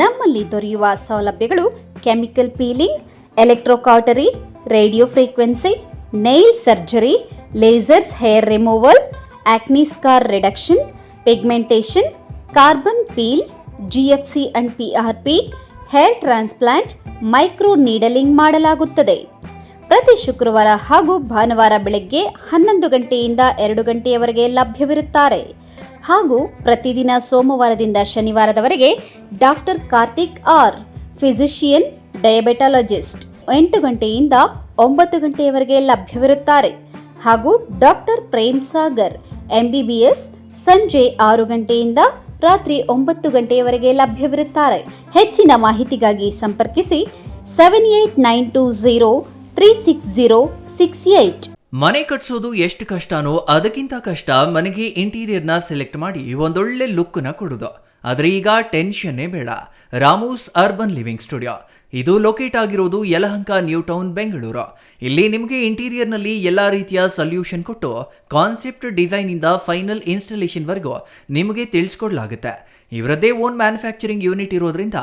ನಮ್ಮಲ್ಲಿ ದೊರೆಯುವ ಸೌಲಭ್ಯಗಳು chemical peeling, electrocautery, radio frequency, nail surgery, lasers hair removal, acne scar reduction, pigmentation, carbon peel, GFC and PRP, hair transplant, micro needling ಮಾಡಲಾಗುತ್ತದೆ. ಪ್ರತಿ ಶುಕ್ರವಾರ ಹಾಗೂ ಭಾನುವಾರ ಬೆಳಗ್ಗೆ 11 ಗಂಟೆಯಿಂದ 2 ಗಂಟೆಯವರೆಗೆ ಲಭ್ಯವಿರುತ್ತಾರೆ. ಹಾಗೂ ಪ್ರತಿದಿನ ಸೋಮವಾರದಿಂದ ಶನಿವಾರದವರೆಗೆ ಡಾಕ್ಟರ್ ಕಾರ್ತಿಕ್ ಆರ್, ಫಿಸಿಷಿಯನ್, ಡಯಾಬೆಟಾಲಜಿಸ್ಟ್ 8 ಗಂಟೆಯಿಂದ 9 ಗಂಟೆಯವರೆಗೆ ಲಭ್ಯವಿರುತ್ತಾರೆ. ಹಾಗೂ ಡಾಕ್ಟರ್ ಪ್ರೇಮ್ ಸಾಗರ್, MBBS, ಸಂಜೆ 6 ಗಂಟೆಯಿಂದ ರಾತ್ರಿ 9 ಗಂಟೆಯವರೆಗೆ ಲಭ್ಯವಿರುತ್ತಾರೆ. ಹೆಚ್ಚಿನ ಮಾಹಿತಿಗಾಗಿ ಸಂಪರ್ಕಿಸಿ 7892036068. ಮನೆ ಕಟ್ಸೋದು ಎಷ್ಟು ಕಷ್ಟನೋ ಅದಕ್ಕಿಂತ ಕಷ್ಟ ಮನೆಗೆ ಇಂಟೀರಿಯರ್ನ ಸೆಲೆಕ್ಟ್ ಮಾಡಿ ಒಂದೊಳ್ಳೆ ಲುಕ್ನ ಕೊಡೋದು. ಆದರೆ ಈಗ ಟೆನ್ಷನ್ನೇ ಬೇಡ. ರಾಮೂಸ್ ಅರ್ಬನ್ ಲಿವಿಂಗ್ ಸ್ಟುಡಿಯೋ ಇದು ಲೊಕೇಟ್ ಆಗಿರೋದು ಯಲಹಂಕ ನ್ಯೂ ಟೌನ್ ಬೆಂಗಳೂರು. ಇಲ್ಲಿ ನಿಮಗೆ ಇಂಟೀರಿಯರ್ನಲ್ಲಿ ಎಲ್ಲ ರೀತಿಯ ಸೊಲ್ಯೂಷನ್ ಕೊಟ್ಟು ಕಾನ್ಸೆಪ್ಟ್ ಡಿಸೈನಿಂದ ಫೈನಲ್ ಇನ್ಸ್ಟಾಲೇಷನ್ವರೆಗೂ ನಿಮಗೆ ತಿಳಿಸ್ಕೊಡ್ಲಾಗುತ್ತೆ. ಇವರದ್ದೇ ಓನ್ ಮ್ಯಾನುಫ್ಯಾಕ್ಚರಿಂಗ್ ಯೂನಿಟ್ ಇರೋದ್ರಿಂದ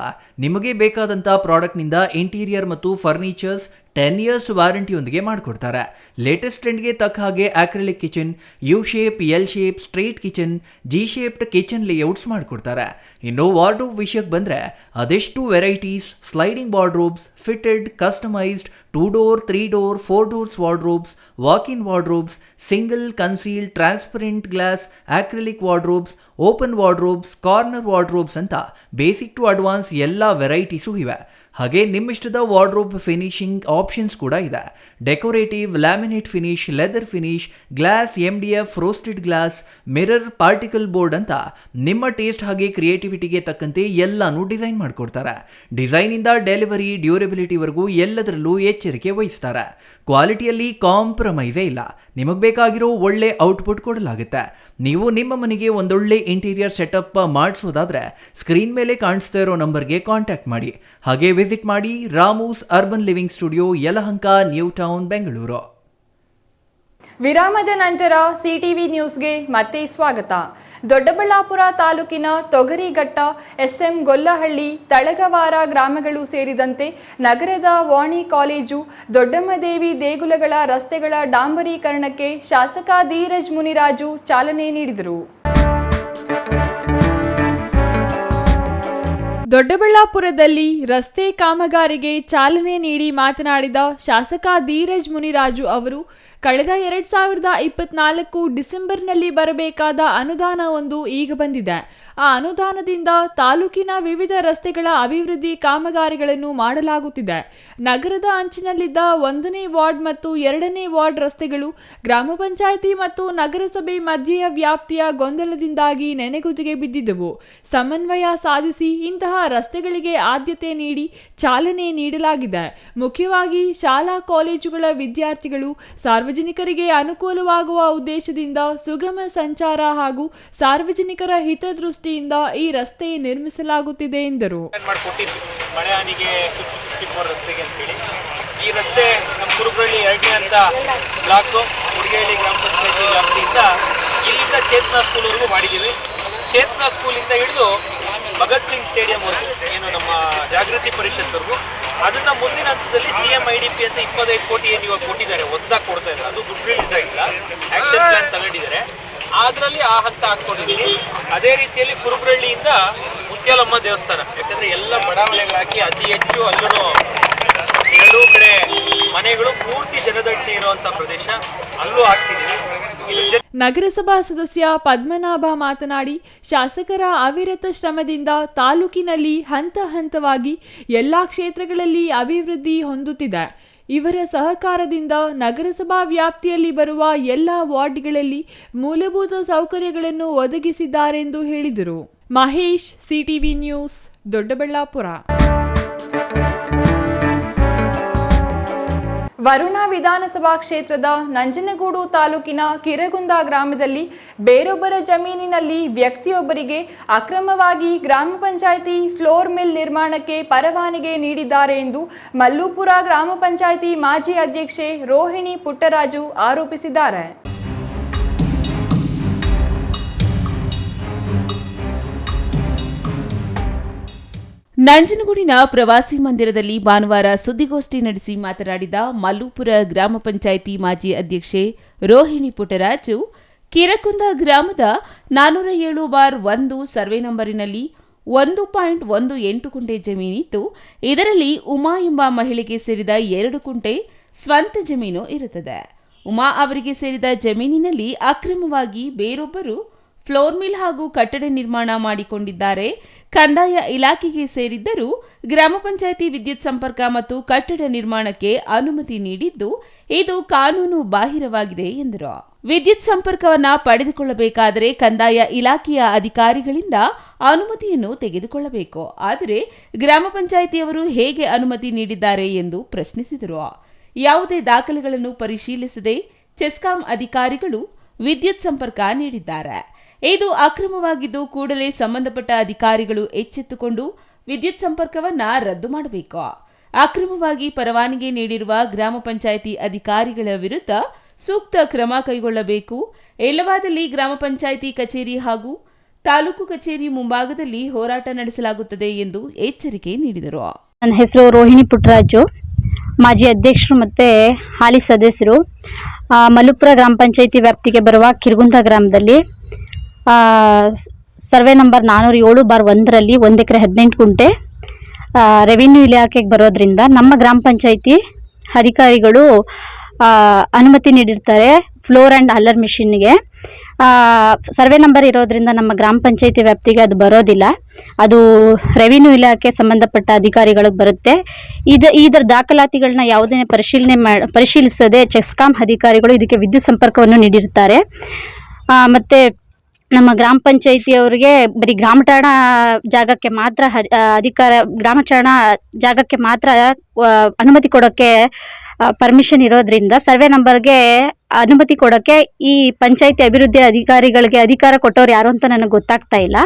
ನಿಮಗೆ ಬೇಕಾದಂಥ ಪ್ರಾಡಕ್ಟ್ನಿಂದ ಇಂಟೀರಿಯರ್ ಮತ್ತು ಫರ್ನಿಚರ್ಸ್ 10 years ವಾರಂಟಿಯೊಂದಿಗೆ ಮಾಡಿಕೊಡ್ತಾರೆ. ಲೇಟೆಸ್ಟ್ ಟ್ರೆಂಡ್ಗೆ ತಕ್ಕ ಹಾಗೆ acrylic kitchen, U shape, L shape, straight kitchen, G shaped kitchen layouts ಮಾಡಿಕೊಡ್ತಾರೆ. ಇನ್ನು ವಾರ್ಡ್ರೋಬ್ ವಿಷಯಕ್ಕೆ ಬಂದರೆ ಅದೆಷ್ಟು varieties, sliding wardrobes, fitted, customised, 2 door, 3 door, 4 doors wardrobes, walk-in wardrobes, single, concealed, transparent glass, acrylic wardrobes, open wardrobes, corner wardrobes ಅಂತ basic to advance ಎಲ್ಲ varieties ಇವೆ. ಹಾಗೆ ನಿಮ್ಮಿಷ್ಟದ wardrobe finishing options ಕೂಡ ಇದೆ. Decorative, laminate finish, leather finish, glass, MDF, roasted glass, mirror, particle board ಅಂತ ನಿಮ್ಮ taste ಹಾಗೆ ಕ್ರಿಯೇಟಿವಿಟಿಗೆ ತಕ್ಕಂತೆ ಎಲ್ಲಾನು ಡಿಸೈನ್ ಮಾಡಿಕೊಡ್ತಾರೆ. ಡಿಸೈನಿಂದ ಡೆಲಿವರಿ, ಡ್ಯೂರಬಿಲಿಟಿವರೆಗೂ ಎಲ್ಲದರಲ್ಲೂ ಎಚ್ಚರಿಕೆ ವಹಿಸ್ತಾರೆ. ಕ್ವಾಲಿಟಿಯಲ್ಲಿ ಕಾಂಪ್ರಮೈಸೇ ಇಲ್ಲ. ನಿಮಗೆ ಬೇಕಾಗಿರೋ ಒಳ್ಳೆ ಔಟ್ಪುಟ್ ಕೊಡಲಾಗುತ್ತೆ. ನೀವು ನಿಮ್ಮ ಮನೆಗೆ ಒಂದೊಳ್ಳೆ ಇಂಟೀರಿಯರ್ ಸೆಟಪ್ ಮಾಡಿಸೋದಾದ್ರೆ ಸ್ಕ್ರೀನ್ ಮೇಲೆ ಕಾಣಿಸ್ತಾ ಇರೋ ನಂಬರ್ಗೆ ಕಾಂಟ್ಯಾಕ್ಟ್ ಮಾಡಿ. ಹಾಗೆ ವಿಸಿಟ್ ಮಾಡಿ Ramu's urban living studio, Yelahanka, new town, Bengaluru. ವಿರಾಮದ ನಂತರ ಸಿಟಿವಿ ನ್ಯೂಸ್ಗೆ ಮತ್ತೆ ಸ್ವಾಗತ. ದೊಡ್ಡಬಳ್ಳಾಪುರ ತಾಲೂಕಿನ ತೊಗರಿಘಟ್ಟ, SM ಗೊಲ್ಲಹಳ್ಳಿ, ತಳಗವಾರ ಗ್ರಾಮಗಳು ಸೇರಿದಂತೆ ನಗರದ ವಾಣಿ ಕಾಲೇಜು, ದೊಡ್ಡಮ್ಮದೇವಿ ದೇಗುಲಗಳ ರಸ್ತೆಗಳ ಡಾಂಬರೀಕರಣಕ್ಕೆ ಶಾಸಕ ಧೀರಜ್ ಮುನಿರಾಜು ಚಾಲನೆ ನೀಡಿದರು. ದೊಡ್ಡಬಳ್ಳಾಪುರದಲ್ಲಿ ರಸ್ತೆ ಕಾಮಗಾರಿಗೆ ಚಾಲನೆ ನೀಡಿ ಮಾತನಾಡಿದ ಶಾಸಕ ಧೀರಜ್ ಮುನಿರಾಜು ಅವರು ಕಳೆದ 2024 ಡಿಸೆಂಬರ್ನಲ್ಲಿ ಬರಬೇಕಾದ ಅನುದಾನ ಒಂದು ಈಗ ಬಂದಿದೆ. ಆ ಅನುದಾನದಿಂದ ತಾಲೂಕಿನ ವಿವಿಧ ರಸ್ತೆಗಳ ಅಭಿವೃದ್ಧಿ ಕಾಮಗಾರಿಗಳನ್ನು ಮಾಡಲಾಗುತ್ತಿದೆ. ನಗರದ ಅಂಚಿನಲ್ಲಿದ್ದ 1ನೇ ವಾರ್ಡ್ ಮತ್ತು 2ನೇ ವಾರ್ಡ್ ರಸ್ತೆಗಳು ಗ್ರಾಮ ಪಂಚಾಯಿತಿ ಮತ್ತು ನಗರಸಭೆ ಮಧ್ಯೆಯ ವ್ಯಾಪ್ತಿಯ ಗೊಂದಲದಿಂದಾಗಿ ನೆನೆಗುದಿಗೆ ಬಿದ್ದಿದ್ದವು. ಸಮನ್ವಯ ಸಾಧಿಸಿ ಇಂತಹ ರಸ್ತೆಗಳಿಗೆ ಆದ್ಯತೆ ನೀಡಿ ಚಾಲನೆ ನೀಡಲಾಗಿದೆ. ಮುಖ್ಯವಾಗಿ ಶಾಲಾ ಕಾಲೇಜುಗಳ ವಿದ್ಯಾರ್ಥಿಗಳು, ಸಾರ್ವಜನಿಕರಿಗೆ ಅನುಕೂಲವಾಗುವ ಉದ್ದೇಶದಿಂದ ಸುಗಮ ಸಂಚಾರ ಹಾಗೂ ಸಾರ್ವಜನಿಕರ ಹಿತದೃಷ್ಟಿಯಿಂದ ಈ ರಸ್ತೆ ನಿರ್ಮಿಸಲಾಗುತ್ತಿದೆ ಎಂದರು. ಈ ರಸ್ತೆ ನಮ್ಮ ಕುರುಬಳ್ಳಿ 2ನೇ ಹಂತ ಬ್ಲಾಕ್ ಹುಡುಗೇಹಳ್ಳಿ ಗ್ರಾಮ ಪಂಚಾಯತಿ ವ್ಯಾಪ್ತಿಯಿಂದ ಇಲ್ಲಿಂದ ಚೇತನಾ ಸ್ಕೂಲ್ವರೆಗೂ ಮಾಡಿದ್ದೀವಿ. ಚೇತನಾ ಸ್ಕೂಲಿಂದ ಹಿಡಿದು ಭಗತ್ ಸಿಂಗ್ ಸ್ಟೇಡಿಯಂವರೆಗೂ, ಏನು ನಮ್ಮ ಜಾಗೃತಿ ಪರಿಷತ್ವರೆಗೂ, ಅದನ್ನ ಮುಂದಿನ ಹಂತದಲ್ಲಿ CMIDP ಅಂತ 25 ಕೋಟಿ ಏನು ಇವಾಗ ಕೊಟ್ಟಿದ್ದಾರೆ, ಹೊಸದಾಗಿ ಕೊಡ್ತಾ ಇದ್ದಾರೆ. ಅದು ದುಡ್ಡು ರಿಲೀಸ್ ಆಗಿಲ್ಲ, ಆಕ್ಷನ್ ಪ್ಲಾನ್ ತಗೊಂಡಿದ್ದಾರೆ. ಅದರಲ್ಲಿ ಆ ಹಂತ ಹಾಕೊಂಡಿದ್ದೀನಿ. ಅದೇ ರೀತಿಯಲ್ಲಿ ಕುರುಬರಳ್ಳಿಯಿಂದ ಮುತ್ಯಾಲಮ್ಮ ದೇವಸ್ಥಾನ, ಯಾಕಂದ್ರೆ ಎಲ್ಲ ಬಡಾವಣೆಗಳಾಕಿ ಅತಿ ಹೆಚ್ಚು ಅಲ್ಲೂ 2 ಕಡೆ ಮನೆಗಳು ಪೂರ್ತಿ ಜನದಟ್ಟಣೆ ಇರುವಂತ ಪ್ರದೇಶ, ಅಲ್ಲೂ ಹಾಕ್ಸಿದ್ದೀವಿ. ನಗರಸಭಾ ಸದಸ್ಯ ಪದ್ಮನಾಭ ಮಾತನಾಡಿ, ಶಾಸಕರ ಅವಿರತ ಶ್ರಮದಿಂದ ತಾಲೂಕಿನಲ್ಲಿ ಹಂತ ಹಂತವಾಗಿ ಎಲ್ಲಾ ಕ್ಷೇತ್ರಗಳಲ್ಲಿ ಅಭಿವೃದ್ಧಿ ಹೊಂದುತ್ತಿದೆ. ಇವರ ಸಹಕಾರದಿಂದ ನಗರಸಭಾ ವ್ಯಾಪ್ತಿಯಲ್ಲಿ ಬರುವ ಎಲ್ಲ ವಾರ್ಡ್ಗಳಲ್ಲಿ ಮೂಲಭೂತ ಸೌಕರ್ಯಗಳನ್ನು ಒದಗಿಸಿದ್ದಾರೆಂದು ಹೇಳಿದರು. Mahesh, CTV news, Doddaballapura. ವರುಣ ವಿಧಾನಸಭಾ ಕ್ಷೇತ್ರದ ನಂಜನಗೂಡು ತಾಲೂಕಿನ ಕಿರಗುಂದ ಗ್ರಾಮದಲ್ಲಿ ಬೇರೊಬ್ಬರ ಜಮೀನಿನಲ್ಲಿ ವ್ಯಕ್ತಿಯೊಬ್ಬರಿಗೆ ಅಕ್ರಮವಾಗಿ ಗ್ರಾಮ ಪಂಚಾಯಿತಿ ಫ್ಲೋರ್ ಮಿಲ್ ನಿರ್ಮಾಣಕ್ಕೆ ಪರವಾನಗಿ ನೀಡಿದ್ದಾರೆ ಎಂದು ಮಲ್ಲೂಪುರ ಗ್ರಾಮ ಪಂಚಾಯಿತಿ ಮಾಜಿ ಅಧ್ಯಕ್ಷೆ ರೋಹಿಣಿ ಪುಟ್ಟರಾಜು ಆರೋಪಿಸಿದ್ದಾರೆ. ನಂಜನಗೂಡಿನ ಪ್ರವಾಸಿ ಮಂದಿರದಲ್ಲಿ ಭಾನುವಾರ ಸುದ್ದಿಗೋಷ್ಠಿ ನಡೆಸಿ ಮಾತನಾಡಿದ ಮಲ್ಲೂಪುರ ಗ್ರಾಮ ಪಂಚಾಯಿತಿ ಮಾಜಿ ಅಧ್ಯಕ್ಷೆ ರೋಹಿಣಿ ಪುಟ್ಟರಾಜು, ಕಿರಕುಂದ ಗ್ರಾಮದ 407/1 ಸರ್ವೆ ನಂಬರಿನಲ್ಲಿ 1.18 ಕುಂಟೆ ಜಮೀನಿದ್ದು, ಇದರಲ್ಲಿ ಉಮಾ ಎಂಬ ಮಹಿಳೆಗೆ ಸೇರಿದ 2 ಕುಂಟೆ ಸ್ವಂತ ಜಮೀನು ಇರುತ್ತದೆ. ಉಮಾ ಅವರಿಗೆ ಸೇರಿದ ಜಮೀನಿನಲ್ಲಿ ಅಕ್ರಮವಾಗಿ ಬೇರೊಬ್ಬರು ಫ್ಲೋರ್ ಮಿಲ್ ಹಾಗೂ ಕಟ್ಟಡ ನಿರ್ಮಾಣ ಮಾಡಿಕೊಂಡಿದ್ದಾರೆ. ಕಂದಾಯ ಇಲಾಖೆಗೆ ಸೇರಿದ್ದರೂ ಗ್ರಾಮ ಪಂಚಾಯಿತಿ ವಿದ್ಯುತ್ ಸಂಪರ್ಕ ಮತ್ತು ಕಟ್ಟಡ ನಿರ್ಮಾಣಕ್ಕೆ ಅನುಮತಿ ನೀಡಿದ್ದು, ಇದು ಕಾನೂನು ಬಾಹಿರವಾಗಿದೆ ಎಂದರು. ವಿದ್ಯುತ್ ಸಂಪರ್ಕವನ್ನ ಪಡೆದುಕೊಳ್ಳಬೇಕಾದರೆ ಕಂದಾಯ ಇಲಾಖೆಯ ಅಧಿಕಾರಿಗಳಿಂದ ಅನುಮತಿಯನ್ನು ತೆಗೆದುಕೊಳ್ಳಬೇಕು. ಆದರೆ ಗ್ರಾಮ ಪಂಚಾಯಿತಿಯವರು ಹೇಗೆ ಅನುಮತಿ ನೀಡಿದ್ದಾರೆ ಎಂದು ಪ್ರಶ್ನಿಸಿದರು. ಯಾವುದೇ ದಾಖಲೆಗಳನ್ನು ಪರಿಶೀಲಿಸದೆ ಚೆಸ್ಕಾಂ ಅಧಿಕಾರಿಗಳು ವಿದ್ಯುತ್ ಸಂಪರ್ಕ ನೀಡಿದ್ದಾರೆ. ಇದು ಅಕ್ರಮವಾಗಿದ್ದು ಕೂಡಲೇ ಸಂಬಂಧಪಟ್ಟ ಅಧಿಕಾರಿಗಳು ಎಚ್ಚೆತ್ತುಕೊಂಡು ವಿದ್ಯುತ್ ಸಂಪರ್ಕವನ್ನ ರದ್ದು ಮಾಡಬೇಕು. ಅಕ್ರಮವಾಗಿ ಪರವಾನಗಿ ನೀಡಿರುವ ಗ್ರಾಮ ಪಂಚಾಯಿತಿ ಅಧಿಕಾರಿಗಳ ವಿರುದ್ಧ ಸೂಕ್ತ ಕ್ರಮ ಕೈಗೊಳ್ಳಬೇಕು. ಇಲ್ಲವಾದಲ್ಲಿ ಗ್ರಾಮ ಪಂಚಾಯಿತಿ ಕಚೇರಿ ಹಾಗೂ ತಾಲೂಕು ಕಚೇರಿ ಮುಂಭಾಗದಲ್ಲಿ ಹೋರಾಟ ನಡೆಸಲಾಗುತ್ತದೆ ಎಂದು ಎಚ್ಚರಿಕೆ ನೀಡಿದರು. ನನ್ನ ಹೆಸರು ರೋಹಿಣಿ ಪುಟ್ಟರಾಜು, ಮಾಜಿ ಅಧ್ಯಕ್ಷರು ಮತ್ತು ಹಾಲಿ ಸದಸ್ಯರು. ಮಲ್ಲುಪುರ ಗ್ರಾಮ ಪಂಚಾಯಿತಿ ವ್ಯಾಪ್ತಿಗೆ ಬರುವ ಕಿರ್ಗುಂದ ಗ್ರಾಮದಲ್ಲಿ ಸರ್ವೆ ನಂಬರ್ 407/1ರಲ್ಲಿ 1 ಎಕರೆ 18 ಗುಂಟೆ ರೆವಿನ್ಯೂ ಇಲಾಖೆಗೆ ಬರೋದ್ರಿಂದ ನಮ್ಮ ಗ್ರಾಮ ಪಂಚಾಯಿತಿ ಅಧಿಕಾರಿಗಳು ಅನುಮತಿ ನೀಡಿರ್ತಾರೆ ಫ್ಲೋರ್ ಆ್ಯಂಡ್ ಹಲ್ಲರ್ ಮಿಷಿನ್ಗೆ. ಸರ್ವೆ ನಂಬರ್ ಇರೋದ್ರಿಂದ ನಮ್ಮ ಗ್ರಾಮ ಪಂಚಾಯಿತಿ ವ್ಯಾಪ್ತಿಗೆ ಅದು ಬರೋದಿಲ್ಲ, ಅದು ರೆವಿನ್ಯೂ ಇಲಾಖೆ ಸಂಬಂಧಪಟ್ಟ ಅಧಿಕಾರಿಗಳಿಗೆ ಬರುತ್ತೆ. ಇದರ ದಾಖಲಾತಿಗಳನ್ನ ಯಾವುದೇ ಪರಿಶೀಲಿಸದೆ ಚೆಸ್ಕಾಂ ಅಧಿಕಾರಿಗಳು ಇದಕ್ಕೆ ವಿದ್ಯುತ್ ಸಂಪರ್ಕವನ್ನು ನೀಡಿರ್ತಾರೆ. ಮತ್ತು ನಮ್ಮ ಗ್ರಾಮ ಪಂಚಾಯಿತಿಯವರಿಗೆ ಬರೀ ಗ್ರಾಮಠಾಣ ಜಾಗಕ್ಕೆ ಮಾತ್ರ ಗ್ರಾಮಠಾಣ ಜಾಗಕ್ಕೆ ಮಾತ್ರ ಅನುಮತಿ ಕೊಡೋಕ್ಕೆ ಪರ್ಮಿಷನ್ ಇರೋದ್ರಿಂದ ಸರ್ವೆ ನಂಬರ್ಗೆ ಅನುಮತಿ ಕೊಡೋಕ್ಕೆ ಈ ಪಂಚಾಯಿತಿ ಅಭಿವೃದ್ಧಿ ಅಧಿಕಾರಿಗಳಿಗೆ ಅಧಿಕಾರ ಕೊಟ್ಟವ್ರು ಯಾರು ಅಂತ ನನಗೆ ಗೊತ್ತಾಗ್ತಾ ಇಲ್ಲ.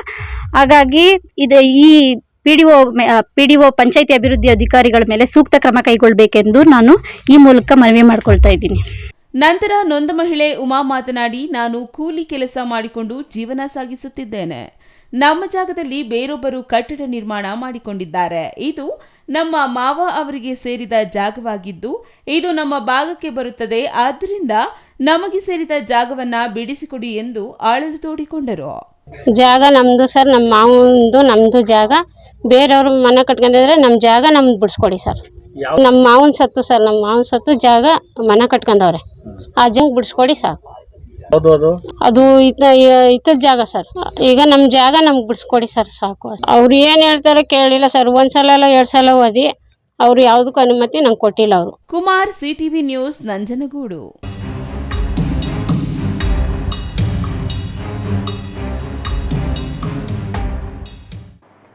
ಹಾಗಾಗಿ ಈ PDO ಪಂಚಾಯಿತಿ ಅಭಿವೃದ್ಧಿ ಅಧಿಕಾರಿಗಳ ಮೇಲೆ ಸೂಕ್ತ ಕ್ರಮ ಕೈಗೊಳ್ಳಬೇಕೆಂದು ನಾನು ಈ ಮೂಲಕ ಮನವಿ ಮಾಡ್ಕೊಳ್ತಾ ಇದ್ದೀನಿ. ನಂತರ ನೊಂದ ಮಹಿಳೆ ಉಮಾ ಮಾತನಾಡಿ, ನಾನು ಕೂಲಿ ಕೆಲಸ ಮಾಡಿಕೊಂಡು ಜೀವನ ಸಾಗಿಸುತ್ತಿದ್ದೇನೆ. ನಮ್ಮ ಜಾಗದಲ್ಲಿ ಬೇರೊಬ್ಬರು ಕಟ್ಟಡ ನಿರ್ಮಾಣ ಮಾಡಿಕೊಂಡಿದ್ದಾರೆ. ಇದು ನಮ್ಮ ಮಾವ ಅವರಿಗೆ ಸೇರಿದ ಜಾಗವಾಗಿದ್ದು ಇದು ನಮ್ಮ ಭಾಗಕ್ಕೆ ಬರುತ್ತದೆ. ಆದ್ದರಿಂದ ನಮಗೆ ಸೇರಿದ ಜಾಗವನ್ನ ಬಿಡಿಸಿಕೊಡಿ ಎಂದು ಅಳಲು ತೋಡಿಕೊಂಡರು. ಜಾಗ ನಮ್ದು ಸರ್, ನಮ್ಮ ಮಾವಂದು ನಮ್ದು ಜಾಗ. ಬೇರೆಯವರು ಮನೆ ಕಟ್ಕೊಂಡಿದ್ರೆ ನಮ್ಮ ಜಾಗ ನಮ್ದು ಬಿಡಿಸ್ಕೊಡಿ ಸರ್. ನಮ್ಮ ಮಾವನ ಸತ್ತು ಸರ್, ನಮ್ಮ ಮಾವನ ಸತ್ತು ಜಾಗ ಮನೆ ಕಟ್ಕೊಂಡವ್ರೆ, ಆ ಜಾಗ ಬಿಡಿಸ್ಕೊಡಿ ಸಾಕು. ಅದು ಇತರ ಜಾಗ ಸರ್. ಈಗ ನಮ್ಮ ಜಾಗ ನಮ್ಗೆ ಬಿಡಿಸ್ಕೊಡಿ ಸರ್ ಸಾಕು. ಅವ್ರು ಏನು ಹೇಳ್ತಾರೋ ಕೇಳಿಲ್ಲ ಸರ್. 1 ಸಲ ಅಲ್ಲ 2 ಸಲ ಓದಿ ಅವ್ರು ಯಾವುದಕ್ಕೂ ಅನುಮತಿ ನಂಗೆ ಕೊಟ್ಟಿಲ್ಲ ಅವರು. Kumar, CTV news, Nanjangud.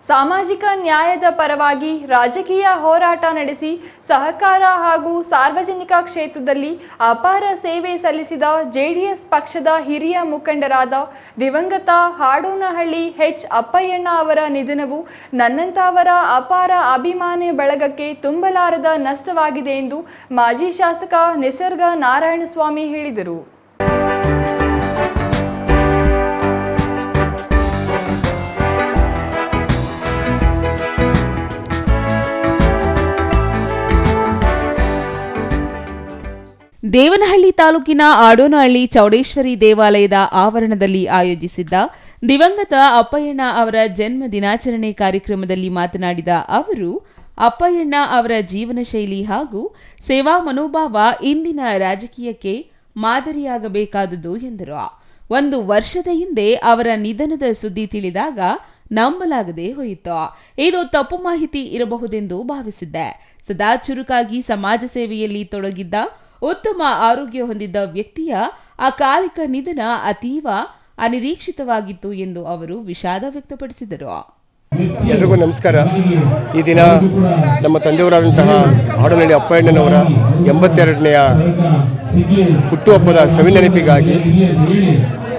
ಸಾಮಾಜಿಕ ನ್ಯಾಯದ ಪರವಾಗಿ ರಾಜಕೀಯ ಹೋರಾಟ ನಡೆಸಿ ಸಹಕಾರ ಹಾಗೂ ಸಾರ್ವಜನಿಕ ಕ್ಷೇತ್ರದಲ್ಲಿ ಅಪಾರ ಸೇವೆ ಸಲ್ಲಿಸಿದ JDS ಪಕ್ಷದ ಹಿರಿಯ ಮುಖಂಡರಾದ ದಿವಂಗತ ಹಾಡೋನಹಳ್ಳಿ H. ಅಪ್ಪಯ್ಯಣ್ಣ ಅವರ ನಿಧನವು ನನ್ನಂತವರ ಅಪಾರ ಅಭಿಮಾನಿ ಬಳಗಕ್ಕೆ ತುಂಬಲಾರದ ನಷ್ಟವಾಗಿದೆ ಎಂದು ಮಾಜಿ ಶಾಸಕ ನಿಸರ್ಗ ನಾರಾಯಣಸ್ವಾಮಿ ಹೇಳಿದರು. ದೇವನಹಳ್ಳಿ ತಾಲೂಕಿನ ಆಡೋನಹಳ್ಳಿ ಚೌಡೇಶ್ವರಿ ದೇವಾಲಯದ ಆವರಣದಲ್ಲಿ ಆಯೋಜಿಸಿದ್ದ ದಿವಂಗತ ಅಪ್ಪಯ್ಯಣ್ಣ ಅವರ ಜನ್ಮ ದಿನಾಚರಣೆ ಕಾರ್ಯಕ್ರಮದಲ್ಲಿ ಮಾತನಾಡಿದ ಅವರು, ಅಪ್ಪಯ್ಯಣ್ಣ ಅವರ ಜೀವನ ಶೈಲಿ ಹಾಗೂ ಸೇವಾ ಮನೋಭಾವ ಇಂದಿನ ರಾಜಕೀಯಕ್ಕೆ ಮಾದರಿಯಾಗಬೇಕಾದುದು ಎಂದರು. 1 ವರ್ಷದ ಹಿಂದೆ ಅವರ ನಿಧನದ ಸುದ್ದಿ ತಿಳಿದಾಗ ನಂಬಲಾಗದೆ ಹೋಯಿತು. ಇದು ತಪ್ಪು ಮಾಹಿತಿ ಇರಬಹುದೆಂದು ಭಾವಿಸಿದ್ದೆ. ಸದಾ ಚುರುಕಾಗಿ ಸಮಾಜ ಸೇವೆಯಲ್ಲಿ ತೊಡಗಿದ್ದ ಉತ್ತಮ ಆರೋಗ್ಯ ಹೊಂದಿದ್ದ ವ್ಯಕ್ತಿಯ ಅಕಾಲಿಕ ನಿಧನ ಅತೀವ ಅನಿರೀಕ್ಷಿತವಾಗಿತ್ತು ಎಂದು ಅವರು ವಿಷಾದ ವ್ಯಕ್ತಪಡಿಸಿದರು. ಎಲ್ರಿಗೂ ನಮಸ್ಕಾರ. ಈ ದಿನ ನಮ್ಮ ತಂದೆಯವರಾದಂತಹ ಹಾಡೋನಹಳ್ಳಿ ಅಪ್ಪಯ್ಯಣ್ಣನವರ 82ನೇ ಹುಟ್ಟುಹಬ್ಬದ ಸವಿನೆನಪಿಗಾಗಿ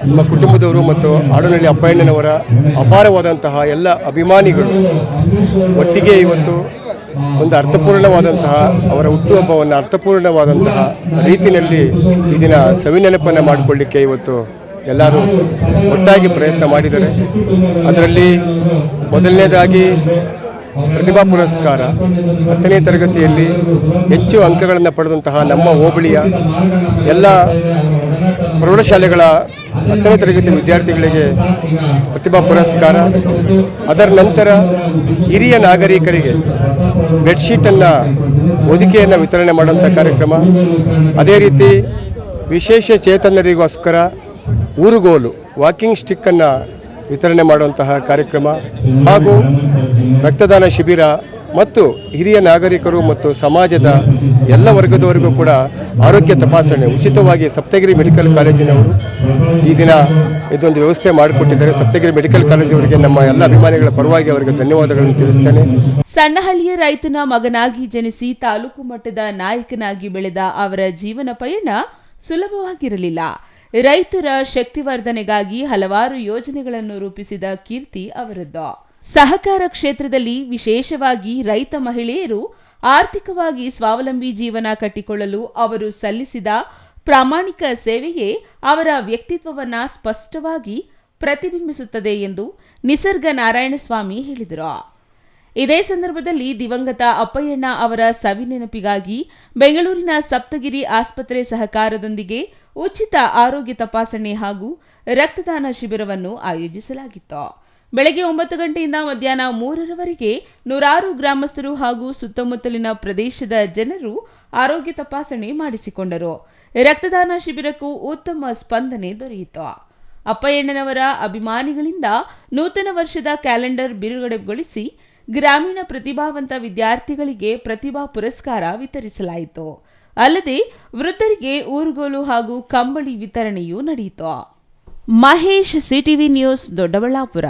ನಮ್ಮ ಕುಟುಂಬದವರು ಮತ್ತು ಹಾಡೋನಹಳ್ಳಿ ಅಪ್ಪಯ್ಯಣ್ಣನವರ ಅಪಾರವಾದಂತಹ ಎಲ್ಲ ಅಭಿಮಾನಿಗಳು ಒಟ್ಟಿಗೆ ಇವತ್ತು ಒಂದು ಅರ್ಥಪೂರ್ಣವಾದಂತಹ ಅವರ ಹುಟ್ಟುಹಬ್ಬವನ್ನು ಅರ್ಥಪೂರ್ಣವಾದಂತಹ ರೀತಿಯಲ್ಲಿ ಈ ದಿನ ಸವಿನೆನಪನ್ನು ಮಾಡಿಕೊಳ್ಳಿಕ್ಕೆ ಇವತ್ತು ಎಲ್ಲರೂ ಒಟ್ಟಾಗಿ ಪ್ರಯತ್ನ ಮಾಡಿದ್ದಾರೆ. ಅದರಲ್ಲಿ ಮೊದಲನೇದಾಗಿ ಪ್ರತಿಭಾ ಪುರಸ್ಕಾರ 10ನೇ ತರಗತಿಯಲ್ಲಿ ಹೆಚ್ಚು ಅಂಕಗಳನ್ನು ಪಡೆದಂತಹ ನಮ್ಮ ಹೋಬಳಿಯ ಎಲ್ಲ ಪ್ರೌಢಶಾಲೆಗಳ 10ನೇ ತರಗತಿ ವಿದ್ಯಾರ್ಥಿಗಳಿಗೆ ಪ್ರತಿಭಾ ಪುರಸ್ಕಾರ. ಅದರ ನಂತರ ಹಿರಿಯ ನಾಗರಿಕರಿಗೆ ಬೆಡ್ಶೀಟನ್ನು ಹೊದಿಕೆಯನ್ನು ವಿತರಣೆ ಮಾಡುವಂಥ ಕಾರ್ಯಕ್ರಮ. ಅದೇ ರೀತಿ ವಿಶೇಷ ಚೇತನರಿಗೋಸ್ಕರ ಊರುಗೋಲು ವಾಕಿಂಗ್ ಸ್ಟಿಕ್ಕನ್ನು ವಿತರಣೆ ಮಾಡುವಂತಹ ಕಾರ್ಯಕ್ರಮ ಹಾಗೂ ರಕ್ತದಾನ ಶಿಬಿರ ಮತ್ತು ಹಿರಿಯ ನಾಗರಿಕರು ಮತ್ತು ಸಮಾಜದ ಎಲ್ಲ ವರ್ಗದವರಿಗೂ ಕೂಡ ಆರೋಗ್ಯ ತಪಾಸಣೆ ಉಚಿತವಾಗಿ ಸಪ್ತಗಿರಿ ಮೆಡಿಕಲ್ ಕಾಲೇಜಿನವರು ಈ ದಿನ ಇದೊಂದು ವ್ಯವಸ್ಥೆ ಮಾಡಿಕೊಟ್ಟಿದ್ದಾರೆ. ಸಪ್ತಗಿರಿ ಮೆಡಿಕಲ್ ಕಾಲೇಜಿನವರಿಗೆ ನಮ್ಮ ಎಲ್ಲ ಅಭಿಮಾನಿಗಳ ಪರವಾಗಿ ಅವರಿಗೆ ಧನ್ಯವಾದಗಳನ್ನು ತಿಳಿಸ್ತೇನೆ. ಸಣ್ಣಹಳ್ಳಿಯ ರೈತನ ಮಗನಾಗಿ ಜನಿಸಿ ತಾಲೂಕು ಮಟ್ಟದ ನಾಯಕನಾಗಿ ಬೆಳೆದ ಅವರ ಜೀವನ ಪಯಣ ಸುಲಭವಾಗಿರಲಿಲ್ಲ. ರೈತರ ಶಕ್ತಿವರ್ಧನೆಗಾಗಿ ಹಲವಾರು ಯೋಜನೆಗಳನ್ನು ರೂಪಿಸಿದ ಕೀರ್ತಿ ಅವರದ್ದು. ಸಹಕಾರ ಕ್ಷೇತ್ರದಲ್ಲಿ ವಿಶೇಷವಾಗಿ ರೈತ ಮಹಿಳೆಯರು ಆರ್ಥಿಕವಾಗಿ ಸ್ವಾವಲಂಬಿ ಜೀವನ ಕಟ್ಟಿಕೊಳ್ಳಲು ಅವರು ಸಲ್ಲಿಸಿದ ಪ್ರಾಮಾಣಿಕ ಸೇವೆಯೇ ಅವರ ವ್ಯಕ್ತಿತ್ವವನ್ನ ಸ್ಪಷ್ಟವಾಗಿ ಪ್ರತಿಬಿಂಬಿಸುತ್ತದೆ ಎಂದು ನಿಸರ್ಗ ನಾರಾಯಣಸ್ವಾಮಿ ಹೇಳಿದರು. ಇದೇ ಸಂದರ್ಭದಲ್ಲಿ ದಿವಂಗತ ಅಪ್ಪಯ್ಯಣ್ಣ ಅವರ ಸವಿನೆನಪಿಗಾಗಿ ಬೆಂಗಳೂರಿನ ಸಪ್ತಗಿರಿ ಆಸ್ಪತ್ರೆ ಸಹಕಾರದೊಂದಿಗೆ ಉಚಿತ ಆರೋಗ್ಯ ತಪಾಸಣೆ ಹಾಗೂ ರಕ್ತದಾನ ಶಿಬಿರವನ್ನು ಆಯೋಜಿಸಲಾಗಿತ್ತು. ಬೆಳಗ್ಗೆ 9 ಗಂಟೆಯಿಂದ ಮಧ್ಯಾಹ್ನ 3ರವರೆಗೆ ನೂರಾರು ಗ್ರಾಮಸ್ಥರು ಹಾಗೂ ಸುತ್ತಮುತ್ತಲಿನ ಪ್ರದೇಶದ ಜನರು ಆರೋಗ್ಯ ತಪಾಸಣೆ ಮಾಡಿಸಿಕೊಂಡರು. ರಕ್ತದಾನ ಶಿಬಿರಕ್ಕೂ ಉತ್ತಮ ಸ್ಪಂದನೆ ದೊರೆಯಿತು. ಅಪ್ಪಯ್ಯಣ್ಣನವರ ಅಭಿಮಾನಿಗಳಿಂದ ನೂತನ ವರ್ಷದ ಕ್ಯಾಲೆಂಡರ್ ಬಿಡುಗಡೆಗೊಳಿಸಿ ಗ್ರಾಮೀಣ ಪ್ರತಿಭಾವಂತ ವಿದ್ಯಾರ್ಥಿಗಳಿಗೆ ಪ್ರತಿಭಾ ಪುರಸ್ಕಾರ ವಿತರಿಸಲಾಯಿತು. ಅಲ್ಲದೆ ವೃದ್ಧರಿಗೆ ಊರುಗೋಲು ಹಾಗೂ ಕಂಬಳಿ ವಿತರಣೆಯೂ ನಡೆಯಿತು. Mahesh, CTV news, Doddaballapura.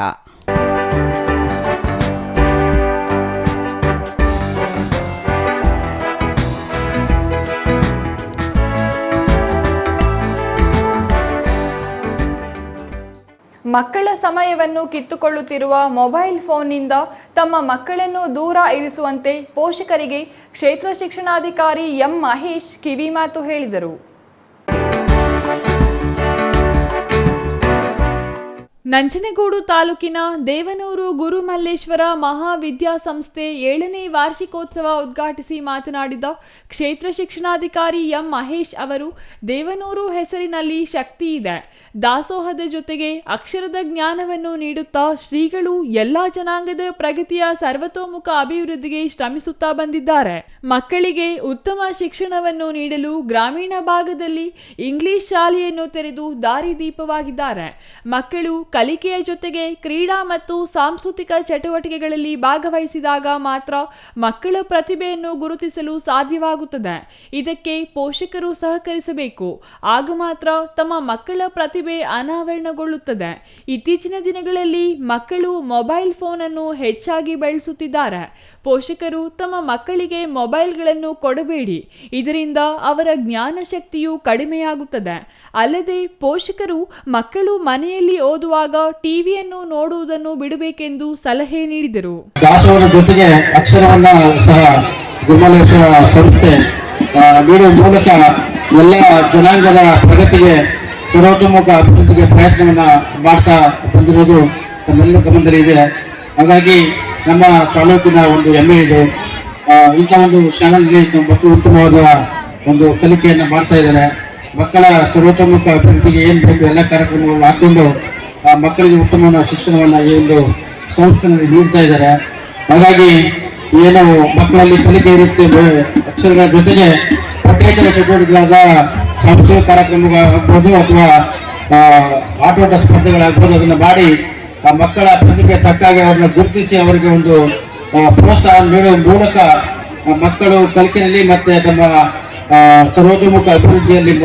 ಮಕ್ಕಳ ಸಮಯವನ್ನು ಕಿತ್ತುಕೊಳ್ಳುತ್ತಿರುವ ಮೊಬೈಲ್ ಫೋನ್ನಿಂದ ತಮ್ಮ ಮಕ್ಕಳನ್ನು ದೂರ ಇರಿಸುವಂತೆ ಪೋಷಕರಿಗೆ ಕ್ಷೇತ್ರ ಶಿಕ್ಷಣಾಧಿಕಾರಿ ಎಂ ಮಹೇಶ್ ಕಿವಿಮಾತು ಹೇಳಿದರು. ನಂಜನಗೂಡು ತಾಲೂಕಿನ ದೇವನೂರು ಗುರುಮಲ್ಲೇಶ್ವರ ಮಹಾವಿದ್ಯಾಸಂಸ್ಥೆ 7ನೇ ವಾರ್ಷಿಕೋತ್ಸವ ಉದ್ಘಾಟಿಸಿ ಮಾತನಾಡಿದ ಕ್ಷೇತ್ರ ಶಿಕ್ಷಣಾಧಿಕಾರಿ ಎಂ ಮಹೇಶ್ ಅವರು, ದೇವನೂರು ಹೆಸರಿನಲ್ಲಿ ಶಕ್ತಿ ಇದೆ. ದಾಸೋಹದ ಜೊತೆಗೆ ಅಕ್ಷರದ ಜ್ಞಾನವನ್ನು ನೀಡುತ್ತಾ ಶ್ರೀಗಳು ಎಲ್ಲಾ ಜನಾಂಗದ ಪ್ರಗತಿಯ ಸರ್ವತೋಮುಖ ಅಭಿವೃದ್ಧಿಗೆ ಶ್ರಮಿಸುತ್ತಾ ಬಂದಿದ್ದಾರೆ. ಮಕ್ಕಳಿಗೆ ಉತ್ತಮ ಶಿಕ್ಷಣವನ್ನು ನೀಡಲು ಗ್ರಾಮೀಣ ಭಾಗದಲ್ಲಿ ಇಂಗ್ಲಿಷ್ ಶಾಲೆಯನ್ನು ತೆರೆದು ದಾರಿದೀಪವಾಗಿದ್ದಾರೆ. ಮಕ್ಕಳು ಕಲಿಕೆಯ ಜೊತೆಗೆ ಕ್ರೀಡಾ ಮತ್ತು ಸಾಂಸ್ಕೃತಿಕ ಚಟುವಟಿಕೆಗಳಲ್ಲಿ ಭಾಗವಹಿಸಿದಾಗ ಮಾತ್ರ ಮಕ್ಕಳ ಪ್ರತಿಭೆಯನ್ನು ಗುರುತಿಸಲು ಸಾಧ್ಯವಾಗುತ್ತದೆ. ಇದಕ್ಕೆ ಪೋಷಕರು ಸಹಕರಿಸಬೇಕು. ಆಗ ಮಾತ್ರ ತಮ್ಮ ಮಕ್ಕಳ ಪ್ರತಿಭೆ ಅನಾವರಣಗೊಳ್ಳುತ್ತದೆ. ಇತ್ತೀಚಿನ ದಿನಗಳಲ್ಲಿ ಮಕ್ಕಳು ಮೊಬೈಲ್ ಫೋನ್ ಅನ್ನು ಹೆಚ್ಚಾಗಿ ಬಳಸುತ್ತಿದ್ದಾರೆ. ಪೋಷಕರು ತಮ್ಮ ಮಕ್ಕಳಿಗೆ ಮೊಬೈಲ್ಗಳನ್ನು ಕೊಡಬೇಡಿ. ಇದರಿಂದ ಅವರ ಜ್ಞಾನ ಶಕ್ತಿಯು ಕಡಿಮೆಯಾಗುತ್ತದೆ. ಅಲ್ಲದೆ ಪೋಷಕರು ಮಕ್ಕಳು ಮನೆಯಲ್ಲಿ ಓದುವಾಗ ಟಿವಿಯನ್ನು ನೋಡುವುದನ್ನು ಬಿಡಬೇಕೆಂದು ಸಲಹೆ ನೀಡಿದರು. ದಾಸೋಹದ ಜೊತೆಗೆ ಅಕ್ಷರವನ್ನ ಸಹ ಗುರುಮಲ್ಲೇಶ್ವರ ಸಂಸ್ಥೆ ನೀಡುವ ಮೂಲಕ ಎಲ್ಲ ಜನಾಂಗದ ಪ್ರಗತಿಗೆ ಸರ್ವತೋಮುಖ ಅಭಿವೃದ್ಧಿಗೆ ಪ್ರಯತ್ನವನ್ನ ಮಾಡ್ತಾ ಬಂದಿರೋದು ತಮ್ಮೆಲ್ಲರ ಗಮನದಲ್ಲಿ ಇದೆ. ಹಾಗಾಗಿ ನಮ್ಮ ತಾಲೂಕಿನ ಒಂದು ಹೆಮ್ಮೆ ಇದು. ಇಂಥ ಒಂದು ಶಾಲೆಯಲ್ಲಿ ಮಕ್ಕಳು ಉತ್ತಮವಾದ ಒಂದು ಕಲಿಕೆಯನ್ನು ಮಾಡ್ತಾ ಇದ್ದಾರೆ. ಮಕ್ಕಳ ಸರ್ವತೋಮುಖ ಅಭಿವೃದ್ಧಿಗೆ ಏನು ಬೇಕು ಎಲ್ಲ ಕಾರ್ಯಕ್ರಮಗಳನ್ನು ಹಾಕೊಂಡು ಮಕ್ಕಳಿಗೆ ಉತ್ತಮವಾದ ಶಿಕ್ಷಣವನ್ನು ಈ ಒಂದು ಸಂಸ್ಥೆಯಲ್ಲಿ ನೀಡ್ತಾ ಇದ್ದಾರೆ. ಹಾಗಾಗಿ ಏನು ಮಕ್ಕಳಲ್ಲಿ ಕಲಿಕೆ ಇರುತ್ತೆ, ಅಕ್ಷರಗಳ ಜೊತೆಗೆ ಪಠ್ಯೇತರ ಚಟುವಟಿಕೆಗಳಾದ ಸಾಂಸ್ಕೃತಿಕ ಕಾರ್ಯಕ್ರಮಗಳಾಗ್ಬೋದು ಅಥವಾ ಆಟೋಟ ಸ್ಪರ್ಧೆಗಳಾಗ್ಬೋದು, ಅದನ್ನು ಮಾಡಿ ಆ ಮಕ್ಕಳ ಪ್ರತಿಭೆ ತಕ್ಕಾಗಿ ಅವ್ರನ್ನ ಗುರುತಿಸಿ ಅವರಿಗೆ ಒಂದು ಪ್ರೋತ್ಸಾಹ ನೀಡುವ ಮೂಲಕ ಮಕ್ಕಳು ಕಲಿಕೆಯಲ್ಲಿ ಮತ್ತೆ ತಮ್ಮ ಸರ್ವತೋಮುಖ ಅಭಿವೃದ್ಧಿಯಲ್ಲಿ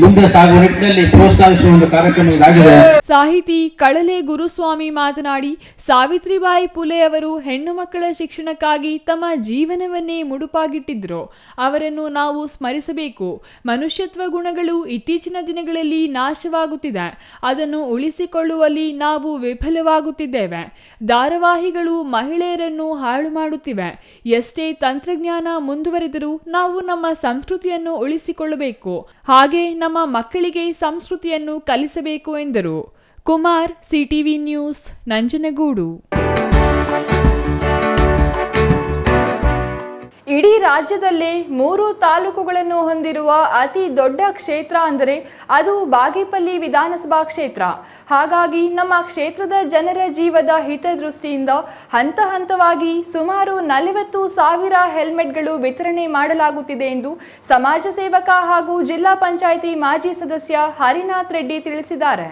ಮುಂದೆ ಸಾಗುವ ನಿಟ್ಟಿನಲ್ಲಿ ಪ್ರೋತ್ಸಾಹಿಸುವ ಒಂದು ಕಾರ್ಯಕ್ರಮ ಇದಾಗಿದೆ. ಸಾಹಿತಿ ಕಳಲೆ ಗುರುಸ್ವಾಮಿ ಮಾತನಾಡಿ, ಸಾವಿತ್ರಿಬಾಯಿ ಪುಲೆ ಅವರು ಹೆಣ್ಣು ಮಕ್ಕಳ ಶಿಕ್ಷಣಕ್ಕಾಗಿ ತಮ್ಮ ಜೀವನವನ್ನೇ ಮುಡುಪಾಗಿಟ್ಟಿದ್ರು. ಅವರನ್ನು ನಾವು ಸ್ಮರಿಸಬೇಕು. ಮನುಷ್ಯತ್ವ ಗುಣಗಳು ಇತ್ತೀಚಿನ ದಿನಗಳಲ್ಲಿ ನಾಶವಾಗುತ್ತಿದೆ. ಅದನ್ನು ಉಳಿಸಿಕೊಳ್ಳುವಲ್ಲಿ ನಾವು ವಿಫಲವಾಗುತ್ತಿದ್ದೇವೆ. ಧಾರಾವಾಹಿಗಳು ಮಹಿಳೆಯರನ್ನು ಹಾಳು ಮಾಡುತ್ತಿವೆ. ಎಷ್ಟೇ ತಂತ್ರಜ್ಞಾನ ಮುಂದುವರೆದರೂ ನಾವು ನಮ್ಮ ಸಂಸ್ಕೃತಿಯನ್ನು ಉಳಿಸಿಕೊಳ್ಳಬೇಕು. ಹಾಗೆ ನಮ್ಮ ಮಕ್ಕಳಿಗೆ ಸಂಸ್ಕೃತಿಯನ್ನು ಕಲಿಸಬೇಕು ಎಂದರು. Kumar, CTV news, Nanjangud. ಇಡೀ ರಾಜ್ಯದಲ್ಲೇ 3 ತಾಲೂಕುಗಳನ್ನು ಹೊಂದಿರುವ ಅತಿ ದೊಡ್ಡ ಕ್ಷೇತ್ರ ಅಂದರೆ ಅದು ಬಾಗೇಪಲ್ಲಿ ವಿಧಾನಸಭಾ ಕ್ಷೇತ್ರ. ಹಾಗಾಗಿ ನಮ್ಮ ಕ್ಷೇತ್ರದ ಜನರ ಜೀವದ ಹಿತದೃಷ್ಟಿಯಿಂದ ಹಂತ ಹಂತವಾಗಿ ಸುಮಾರು 40,000 ಹೆಲ್ಮೆಟ್ಗಳು ವಿತರಣೆ ಮಾಡಲಾಗುತ್ತಿದೆ ಎಂದು ಸಮಾಜ ಸೇವಕ ಹಾಗೂ ಜಿಲ್ಲಾ ಪಂಚಾಯಿತಿ ಮಾಜಿ ಸದಸ್ಯ ಹರಿನಾಥ್ ರೆಡ್ಡಿ ತಿಳಿಸಿದ್ದಾರೆ.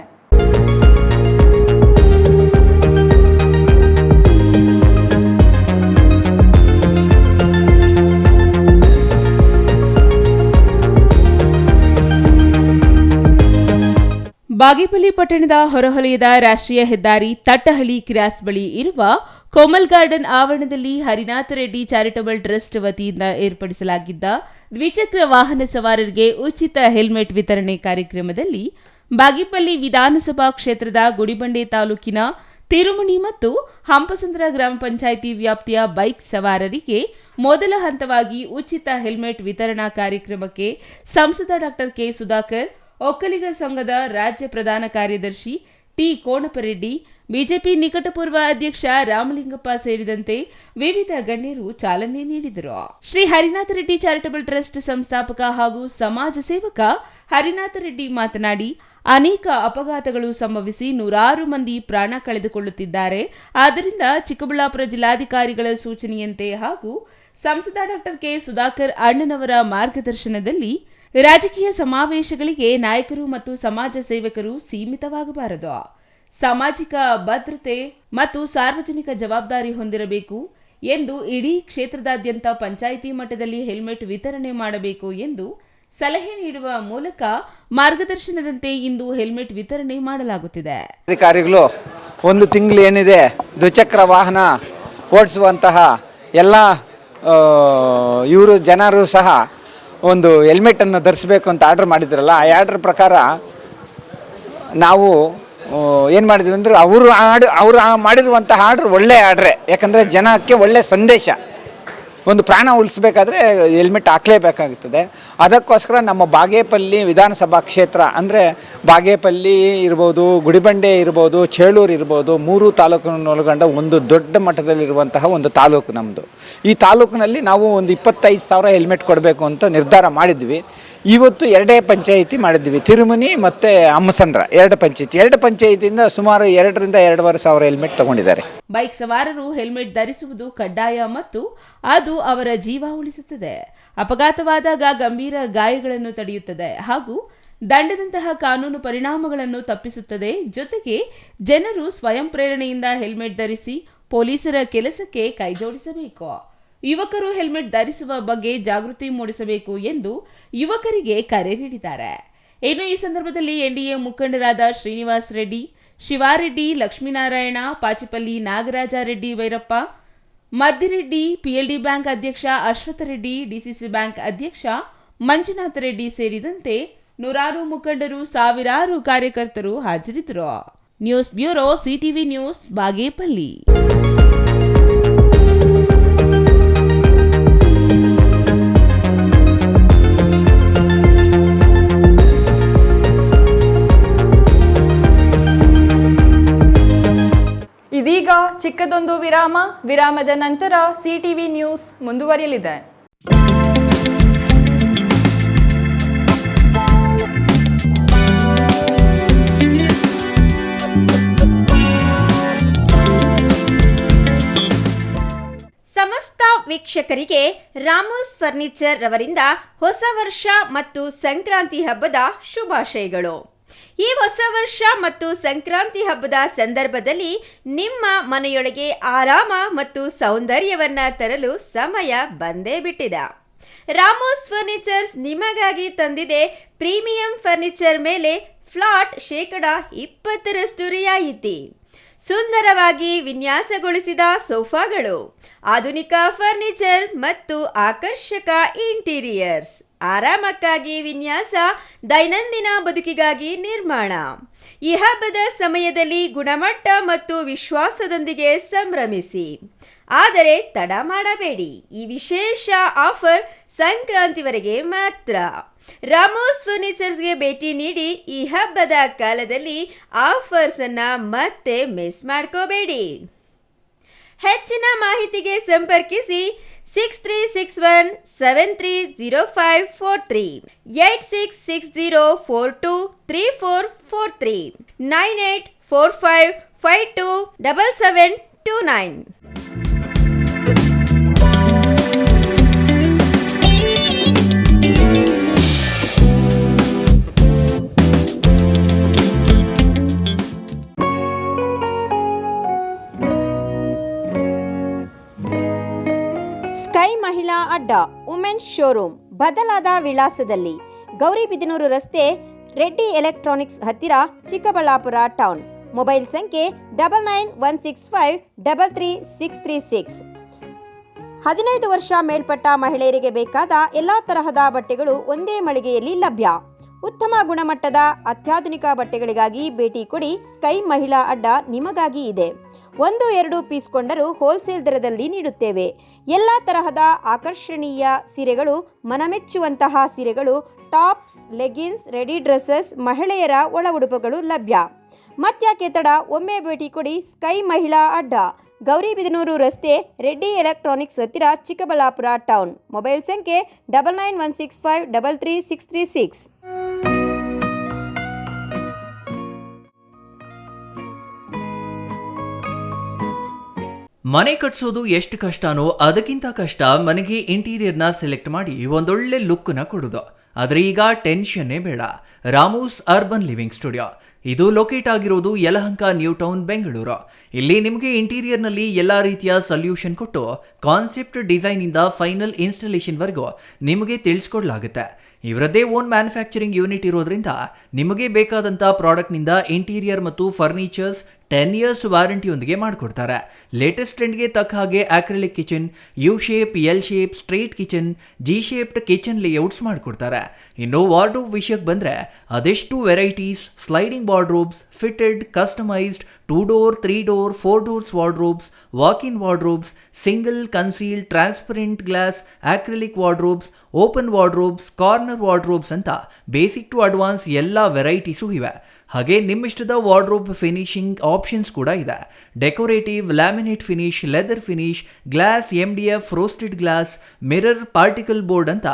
ಬಾಗೇಪಲ್ಲಿ ಪಟ್ಟಣದ ಹೊರವಲಯದ ರಾಷ್ಟ್ರೀಯ ಹೆದ್ದಾರಿ ತಟ್ಟಹಳ್ಳಿ ಕ್ರಾಸ್ ಬಳಿ ಇರುವ ಕೋಮಲ್ ಗಾರ್ಡನ್ ಆವರಣದಲ್ಲಿ ಹರಿನಾಥ ರೆಡ್ಡಿ ಚಾರಿಟಬಲ್ ಟ್ರಸ್ಟ್ ವತಿಯಿಂದ ಏರ್ಪಡಿಸಲಾಗಿದ್ದ ದ್ವಿಚಕ್ರ ವಾಹನ ಸವಾರರಿಗೆ ಉಚಿತ ಹೆಲ್ಮೆಟ್ ವಿತರಣೆ ಕಾರ್ಯಕ್ರಮದಲ್ಲಿ ಬಾಗೇಪಲ್ಲಿ ವಿಧಾನಸಭಾ ಕ್ಷೇತ್ರದ ಗುಡಿಬಂಡೆ ತಾಲೂಕಿನ ತಿರುಮಣಿ ಮತ್ತು ಹಂಪಸಂದ್ರ ಗ್ರಾಮ ಪಂಚಾಯಿತಿ ವ್ಯಾಪ್ತಿಯ ಬೈಕ್ ಸವಾರರಿಗೆ ಮೊದಲ ಹಂತವಾಗಿ ಉಚಿತ ಹೆಲ್ಮೆಟ್ ವಿತರಣಾ ಕಾರ್ಯಕ್ರಮಕ್ಕೆ ಸಂಸದ ಡಾ ಕೆ ಸುಧಾಕರ್, ಒಕ್ಕಲಿಗ ಸಂಘದ ರಾಜ್ಯ ಪ್ರಧಾನ ಕಾರ್ಯದರ್ಶಿ ಟಿ ಕೋಣಪರೆಡ್ಡಿ, ಬಿಜೆಪಿ ನಿಕಟಪೂರ್ವ ಅಧ್ಯಕ್ಷ ರಾಮಲಿಂಗಪ್ಪ ಸೇರಿದಂತೆ ವಿವಿಧ ಗಣ್ಯರು ಚಾಲನೆ ನೀಡಿದರು. ಶ್ರೀ ಹರಿನಾಥ ರೆಡ್ಡಿ ಚಾರಿಟಬಲ್ ಟ್ರಸ್ಟ್ ಸಂಸ್ಥಾಪಕ ಹಾಗೂ ಸಮಾಜ ಸೇವಕ ಹರಿನಾಥ ರೆಡ್ಡಿ ಮಾತನಾಡಿ, ಅನೇಕ ಅಪಘಾತಗಳು ಸಂಭವಿಸಿ ನೂರಾರು ಮಂದಿ ಪ್ರಾಣ ಕಳೆದುಕೊಳ್ಳುತ್ತಿದ್ದಾರೆ. ಆದ್ದರಿಂದ ಚಿಕ್ಕಬಳ್ಳಾಪುರ ಜಿಲ್ಲಾಧಿಕಾರಿಗಳ ಸೂಚನೆಯಂತೆ ಹಾಗೂ ಸಂಸದ ಡಾ ಕೆ ಸುಧಾಕರ್ ಅಣ್ಣನವರ ಮಾರ್ಗದರ್ಶನದಲ್ಲಿ ರಾಜಕೀಯ ಸಮಾವೇಶಗಳಿಗೆ ನಾಯಕರು ಮತ್ತು ಸಮಾಜ ಸೇವಕರು ಸೀಮಿತವಾಗಬಾರದು. ಸಾಮಾಜಿಕ ಭದ್ರತೆ ಮತ್ತು ಸಾರ್ವಜನಿಕ ಜವಾಬ್ದಾರಿ ಹೊಂದಿರಬೇಕು ಎಂದು ಇಡೀ ಕ್ಷೇತ್ರದಾದ್ಯಂತ ಪಂಚಾಯಿತಿ ಮಟ್ಟದಲ್ಲಿ ಹೆಲ್ಮೆಟ್ ವಿತರಣೆ ಮಾಡಬೇಕು ಎಂದು ಸಲಹೆ ನೀಡುವ ಮೂಲಕ ಮಾರ್ಗದರ್ಶನದಂತೆ ಇಂದು ಹೆಲ್ಮೆಟ್ ವಿತರಣೆ ಮಾಡಲಾಗುತ್ತಿದೆ. ಅಧಿಕಾರಿಗಳು ಒಂದು ತಿಂಗಳು ಏನಿದೆ ದ್ವಿಚಕ್ರ ವಾಹನ ಓಡಿಸುವಂತಹ ಎಲ್ಲ ಇವರು ಜನರು ಸಹ ಒಂದು ಹೆಲ್ಮೆಟನ್ನು ಧರಿಸಬೇಕು ಅಂತ ಆರ್ಡರ್ ಮಾಡಿದ್ರಲ್ಲ, ಆ ಆರ್ಡರ್ ಪ್ರಕಾರ ನಾವು ಏನು ಮಾಡಿದ್ವಿ ಅಂದರೆ ಅವರು ಮಾಡಿರುವಂತಹ ಆರ್ಡ್ರ್ ಒಳ್ಳೆಯ ಆರ್ಡ್ರೆ. ಯಾಕಂದರೆ ಜನಕ್ಕೆ ಒಳ್ಳೆಯ ಸಂದೇಶ. ಒಂದು ಪ್ರಾಣ ಉಳಿಸ್ಬೇಕಾದ್ರೆ ಹೆಲ್ಮೆಟ್ ಹಾಕಲೇಬೇಕಾಗುತ್ತದೆ. ಅದಕ್ಕೋಸ್ಕರ ನಮ್ಮ ಬಾಗೇಪಲ್ಲಿ ವಿಧಾನಸಭಾ ಕ್ಷೇತ್ರ ಅಂದರೆ ಬಾಗೇಪಲ್ಲಿ ಇರ್ಬೋದು, ಗುಡಿಬಂಡೆ ಇರ್ಬೋದು, ಚೇಳೂರು ಇರ್ಬೋದು, 3 ತಾಲೂಕನ್ನು ಒಳಗೊಂಡ ಒಂದು ದೊಡ್ಡ ಮಟ್ಟದಲ್ಲಿರುವಂತಹ ಒಂದು ತಾಲೂಕು ನಮ್ಮದು. ಈ ತಾಲೂಕಿನಲ್ಲಿ ನಾವು ಒಂದು 25,000 ಹೆಲ್ಮೆಟ್ ಕೊಡಬೇಕು ಅಂತ ನಿರ್ಧಾರ ಮಾಡಿದ್ವಿ. ಇವತ್ತು 2 ಪಂಚಾಯಿತಿ ಮಾಡಿದ್ವಿ, ತಿರುಮನಿ ಮತ್ತು ಹಂಪಸಂದ್ರ 2 ಪಂಚಾಯಿತಿ. 2 ಪಂಚಾಯಿತಿಯಿಂದ ಸುಮಾರು 2,000ರಿಂದ 2,500 ಹೆಲ್ಮೆಟ್ ತಗೊಂಡಿದ್ದಾರೆ. ಬೈಕ್ ಸವಾರರು ಹೆಲ್ಮೆಟ್ ಧರಿಸುವುದು ಕಡ್ಡಾಯ ಮತ್ತು ಅದು ಅವರ ಜೀವ ಉಳಿಸುತ್ತದೆ. ಅಪಘಾತವಾದಾಗ ಗಂಭೀರ ಗಾಯಗಳನ್ನು ತಡೆಯುತ್ತದೆ ಹಾಗೂ ದಂಡದಂತಹ ಕಾನೂನು ಪರಿಣಾಮಗಳನ್ನು ತಪ್ಪಿಸುತ್ತದೆ. ಜೊತೆಗೆ ಜನರು ಸ್ವಯಂ ಪ್ರೇರಣೆಯಿಂದ ಹೆಲ್ಮೆಟ್ ಧರಿಸಿ ಪೊಲೀಸರ ಕೆಲಸಕ್ಕೆ ಕೈಜೋಡಿಸಬೇಕು. ಯುವಕರು ಹೆಲ್ಮೆಟ್ ಧರಿಸುವ ಬಗ್ಗೆ ಜಾಗೃತಿ ಮೂಡಿಸಬೇಕು ಎಂದು ಯುವಕರಿಗೆ ಕರೆ ನೀಡಿದ್ದಾರೆ. ಇನ್ನು ಈ ಸಂದರ್ಭದಲ್ಲಿ ಎನ್ಡಿಎ ಮುಖಂಡರಾದ ಶ್ರೀನಿವಾಸ್ ರೆಡ್ಡಿ, ಶಿವಾರೆಡ್ಡಿ, ಲಕ್ಷ್ಮೀನಾರಾಯಣ, ಪಾಚಿಪಲ್ಲಿ ನಾಗರಾಜ ರೆಡ್ಡಿ, ವೈರಪ್ಪ, ಮದ್ದಿರೆಡ್ಡಿ, ಪಿಎಲ್ಡಿ ಬ್ಯಾಂಕ್ ಅಧ್ಯಕ್ಷ ಅಶ್ವಥ ರೆಡ್ಡಿ, ಡಿಸಿಸಿ ಬ್ಯಾಂಕ್ ಅಧ್ಯಕ್ಷ ಮಂಜುನಾಥ ರೆಡ್ಡಿ ಸೇರಿದಂತೆ ನೂರಾರು ಮುಖಂಡರು, ಸಾವಿರಾರು ಕಾರ್ಯಕರ್ತರು ಹಾಜರಿದ್ದರು. News bureau, CTV news, Bagepalli. ಇದೀಗ ಚಿಕ್ಕದೊಂದು ವಿರಾಮದ ನಂತರ ಸಿಟಿವಿ ನ್ಯೂಸ್ ಮುಂದುವರಿಯಲಿದೆ. ಸಮಸ್ತ ವೀಕ್ಷಕರಿಗೆ ರಾಮೋಸ್ ಫರ್ನಿಚರ್ ರವರಿಂದ ಹೊಸ ವರ್ಷ ಮತ್ತು ಸಂಕ್ರಾಂತಿ ಹಬ್ಬದ ಶುಭಾಶಯಗಳು. ಈ ಹೊಸ ವರ್ಷ ಮತ್ತು ಸಂಕ್ರಾಂತಿ ಹಬ್ಬದ ಸಂದರ್ಭದಲ್ಲಿ ನಿಮ್ಮ ಮನೆಯೊಳಗೆ ಆರಾಮ ಮತ್ತು ಸೌಂದರ್ಯವನ್ನ ತರಲು ಸಮಯ ಬಂದೇ ಬಿಟ್ಟಿದೆ. ರಾಮೋಸ್ ಫರ್ನಿಚರ್ಸ್ ನಿಮಗಾಗಿ ತಂದಿದೆ ಪ್ರೀಮಿಯಂ ಫರ್ನಿಚರ್ ಮೇಲೆ ಫ್ಲಾಟ್ %20 ರಿಯಾಯಿತಿ. ಸುಂದರವಾಗಿ ವಿನ್ಯಾಸಗೊಳಿಸಿದ ಸೋಫಾಗಳು, ಆಧುನಿಕ ಫರ್ನಿಚರ್ ಮತ್ತು ಆಕರ್ಷಕ ಇಂಟೀರಿಯರ್ಸ್, ಆರಾಮಕ್ಕಾಗಿ ವಿನ್ಯಾಸ, ದೈನಂದಿನ ಬದುಕಿಗಾಗಿ ನಿರ್ಮಾಣ. ಈ ಹಬ್ಬದ ಸಮಯದಲ್ಲಿ ಗುಣಮಟ್ಟ ಮತ್ತು ವಿಶ್ವಾಸದೊಂದಿಗೆ ಸಂಭ್ರಮಿಸಿ. ಆದರೆ ತಡ ಮಾಡಬೇಡಿ, ಈ ವಿಶೇಷ ಆಫರ್ ಸಂಕ್ರಾಂತಿವರೆಗೆ ಮಾತ್ರ. ರಾಮೋಸ್ ಫರ್ನಿಚರ್ಸ್ಗೆ ಭೇಟಿ ನೀಡಿ. ಈ ಹಬ್ಬದ ಕಾಲದಲ್ಲಿ ಆಫರ್ಸ್ ಅನ್ನ ಮತ್ತೆ ಮಿಸ್ ಮಾಡ್ಕೋಬೇಡಿ. ಹೆಚ್ಚಿನ ಮಾಹಿತಿಗೆ ಸಂಪರ್ಕಿಸಿ 6361730543, 8660423443, 9845527729. ಸ್ಕೈ ಮಹಿಳಾ ಅಡ್ಡ ವುಮೆನ್ಸ್ ಶೋರೂಮ್ ಬದಲಾದ ವಿಳಾಸದಲ್ಲಿ, ಗೌರಿಬಿದನೂರು ರಸ್ತೆ, ರೆಡ್ಡಿ ಎಲೆಕ್ಟ್ರಾನಿಕ್ಸ್ ಹತ್ತಿರ ಚಿಕ್ಕಬಳ್ಳಾಪುರ ಟೌನ್. ಮೊಬೈಲ್ ಸಂಖ್ಯೆ 9916533636. 15 ವರ್ಷ ಮೇಲ್ಪಟ್ಟ ಮಹಿಳೆಯರಿಗೆ ಬೇಕಾದ ಎಲ್ಲ ತರಹದ ಬಟ್ಟೆಗಳು ಒಂದೇ ಮಳಿಗೆಯಲ್ಲಿ ಲಭ್ಯ. ಉತ್ತಮ ಗುಣಮಟ್ಟದ ಅತ್ಯಾಧುನಿಕ ಬಟ್ಟೆಗಳಿಗಾಗಿ ಭೇಟಿ ಕೊಡಿ. ಸ್ಕೈ ಮಹಿಳಾ ಅಡ್ಡ ನಿಮಗಾಗಿ ಇದೆ. 1-2 ಪೀಸ್ ಕೊಂಡರೂ ಹೋಲ್ಸೇಲ್ ದರದಲ್ಲಿ ನೀಡುತ್ತೇವೆ. ಎಲ್ಲ ತರಹದ ಆಕರ್ಷಣೀಯ ಸೀರೆಗಳು, ಮನಮೆಚ್ಚುವಂತಹ ಸೀರೆಗಳು, ಟಾಪ್ಸ್, ಲೆಗಿನ್ಸ್, ರೆಡಿ ಡ್ರೆಸ್ಸಸ್, ಮಹಿಳೆಯರ ಒಳ ಉಡುಪುಗಳು ಲಭ್ಯ. ಮತ್ಯಾಕೆ ತಡ, ಒಮ್ಮೆ ಭೇಟಿ ಕೊಡಿ. ಸ್ಕೈ ಮಹಿಳಾ ಅಡ್ಡ, ಗೌರಿಬಿದನೂರು ರಸ್ತೆ, ರೆಡ್ಡಿ ಎಲೆಕ್ಟ್ರಾನಿಕ್ಸ್ ಹತ್ತಿರ, ಚಿಕ್ಕಬಳ್ಳಾಪುರ ಟೌನ್. ಮೊಬೈಲ್ ಸಂಖ್ಯೆ 9916533636. ಮನೆ ಕಟ್ಸೋದು ಎಷ್ಟು ಕಷ್ಟನೋ ಅದಕ್ಕಿಂತ ಕಷ್ಟ ಮನೆಗೆ ಇಂಟೀರಿಯರ್ನ ಸೆಲೆಕ್ಟ್ ಮಾಡಿ ಒಂದೊಳ್ಳೆ ಲುಕ್ನ ಕೊಡೋದು. ಆದರೆ ಈಗ ಟೆನ್ಷನ್ನೇ ಬೇಡ. ರಾಮೂಸ್ ಅರ್ಬನ್ ಲಿವಿಂಗ್ ಸ್ಟುಡಿಯೋ ಇದು ಲೊಕೇಟ್ ಆಗಿರೋದು ಯಲಹಂಕ ನ್ಯೂ ಟೌನ್, ಬೆಂಗಳೂರು. ಇಲ್ಲಿ ನಿಮಗೆ ಇಂಟೀರಿಯರ್ನಲ್ಲಿ ಎಲ್ಲ ರೀತಿಯ ಸೊಲ್ಯೂಷನ್ ಕೊಟ್ಟು ಕಾನ್ಸೆಪ್ಟ್ ಡಿಸೈನಿಂದ ಫೈನಲ್ ಇನ್ಸ್ಟಾಲೇಷನ್ವರೆಗೂ ನಿಮಗೆ ತಿಳಿಸ್ಕೊಡ್ಲಾಗುತ್ತೆ. ಇವರದ್ದೇ ಓನ್ ಮ್ಯಾನುಫ್ಯಾಕ್ಚರಿಂಗ್ ಯೂನಿಟ್ ಇರೋದ್ರಿಂದ ನಿಮಗೆ ಬೇಕಾದಂಥ ಪ್ರಾಡಕ್ಟ್ನಿಂದ ಇಂಟೀರಿಯರ್ ಮತ್ತು ಫರ್ನಿಚರ್ಸ್ 10 years ವಾರಂಟಿಯೊಂದಿಗೆ ಮಾಡಿಕೊಡ್ತಾರೆ. ಲೇಟೆಸ್ಟ್ ಟ್ರೆಂಡ್ಗೆ ತಕ್ಕ ಹಾಗೆ acrylic kitchen, U shape, L shape, straight kitchen, G shaped kitchen layouts ಮಾಡಿಕೊಡ್ತಾರೆ. ಇನ್ನು ವಾರ್ಡ್ರೋಬ್ ವಿಷಯಕ್ಕೆ ಬಂದರೆ ಅದೆಷ್ಟು varieties, sliding wardrobes, fitted, customised, 2 door, 3 door, 4 doors wardrobes, walk-in wardrobes, single, concealed, transparent glass, acrylic wardrobes, open wardrobes, corner wardrobes ಅಂತ basic to advance ಎಲ್ಲ varieties ಇವೆ. ಹಾಗೆ ನಿಮ್ಮಿಷ್ಟದ wardrobe finishing options ಕೂಡ ಇದೆ. Decorative, laminate finish, leather finish, glass, MDF, roasted glass, mirror, particle board ಅಂತ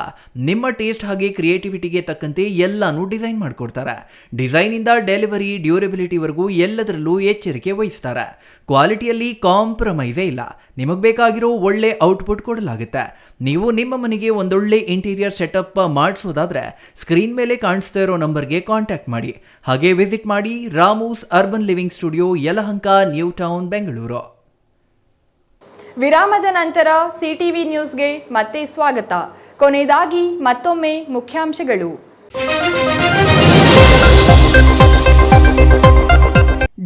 ನಿಮ್ಮ taste ಹಾಗೆ ಕ್ರಿಯೇಟಿವಿಟಿಗೆ ತಕ್ಕಂತೆ ಎಲ್ಲಾನು ಡಿಸೈನ್ ಮಾಡಿಕೊಡ್ತಾರೆ. ಡಿಸೈನಿಂದ ಡೆಲಿವರಿ, ಡ್ಯೂರಬಿಲಿಟಿವರೆಗೂ ಎಲ್ಲದರಲ್ಲೂ ಎಚ್ಚರಿಕೆ ವಹಿಸ್ತಾರೆ. ಕ್ವಾಲಿಟಿಯಲ್ಲಿ ಕಾಂಪ್ರಮೈಸೇ ಇಲ್ಲ. ನಿಮಗೆ ಬೇಕಾಗಿರೋ ಒಳ್ಳೆ ಔಟ್ಪುಟ್ ಕೊಡಲಾಗುತ್ತೆ. ನೀವು ನಿಮ್ಮ ಮನೆಗೆ ಒಂದೊಳ್ಳೆ ಇಂಟೀರಿಯರ್ ಸೆಟಪ್ ಮಾಡಿಸೋದಾದ್ರೆ ಸ್ಕ್ರೀನ್ ಮೇಲೆ ಕಾಣಿಸ್ತಾ ಇರೋ ನಂಬರ್ಗೆ ಕಾಂಟ್ಯಾಕ್ಟ್ ಮಾಡಿ. ಹಾಗೆ ವಿಸಿಟ್ ಮಾಡಿ Ramu's urban living studio, Yelahanka, new town, Bengaluru. ವಿರಾಮದ ನಂತರ ಸಿಟಿವಿ ನ್ಯೂಸ್ಗೆ ಮತ್ತೆ ಸ್ವಾಗತ. ಕೊನೆಯದಾಗಿ ಮತ್ತೊಮ್ಮೆ ಮುಖ್ಯಾಂಶಗಳು.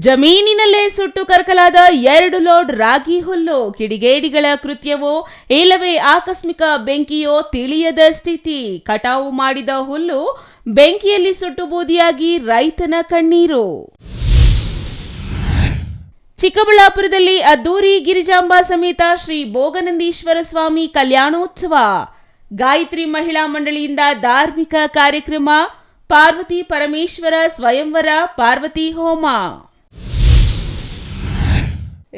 ಜಮೀನಿನಲ್ಲೇ ಸುಟ್ಟು ಕರಕಲಾದ 2 ಲೋಡ್ ರಾಗಿ ಹುಲ್ಲು. ಕಿಡಿಗೇಡಿಗಳ ಕೃತ್ಯವೋ ಇಲ್ಲವೇ ಆಕಸ್ಮಿಕ ಬೆಂಕಿಯೋ ತಿಳಿಯದ ಸ್ಥಿತಿ. ಕಟಾವು ಮಾಡಿದ ಹುಲ್ಲು ಬೆಂಕಿಯಲ್ಲಿ ಸುಟ್ಟು ಬೂದಿಯಾಗಿ ರೈತನ ಕಣ್ಣೀರು. ಚಿಕ್ಕಬಳ್ಳಾಪುರದಲ್ಲಿ ಅದ್ದೂರಿ ಗಿರಿಜಾಂಬಾ ಸಮೇತ ಶ್ರೀ ಭೋಗನಂದೀಶ್ವರ ಸ್ವಾಮಿ ಕಲ್ಯಾಣೋತ್ಸವ. ಗಾಯತ್ರಿ ಮಹಿಳಾ ಮಂಡಳಿಯಿಂದ ಧಾರ್ಮಿಕ ಕಾರ್ಯಕ್ರಮ. ಪಾರ್ವತಿ ಪರಮೇಶ್ವರ ಸ್ವಯಂವರ, ಪಾರ್ವತಿ ಹೋಮ.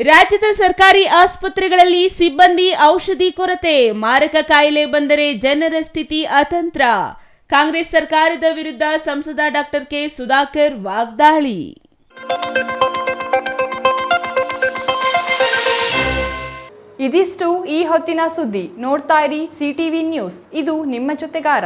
ರಾಜ್ಯದ ಸರ್ಕಾರಿ ಆಸ್ಪತ್ರೆಗಳಲ್ಲಿ ಸಿಬ್ಬಂದಿ, ಔಷಧಿ ಕೊರತೆ. ಮಾರಕ ಕಾಯಿಲೆ ಬಂದರೆ ಜನರ ಸ್ಥಿತಿ ಅತಂತ್ರ. ಕಾಂಗ್ರೆಸ್ ಸರ್ಕಾರದ ವಿರುದ್ಧ ಸಂಸದ ಡಾಕ್ಟರ್ ಕೆ ಸುಧಾಕರ್ ವಾಗ್ದಾಳಿ. ಇದಿಷ್ಟು ಈ ಹೊತ್ತಿನ ಸುದ್ದಿ. ನೋಡ್ತಾ ಇರಿ ಸಿಟಿವಿ ನ್ಯೂಸ್, ಇದು ನಿಮ್ಮ ಜೊತೆಗಾರ.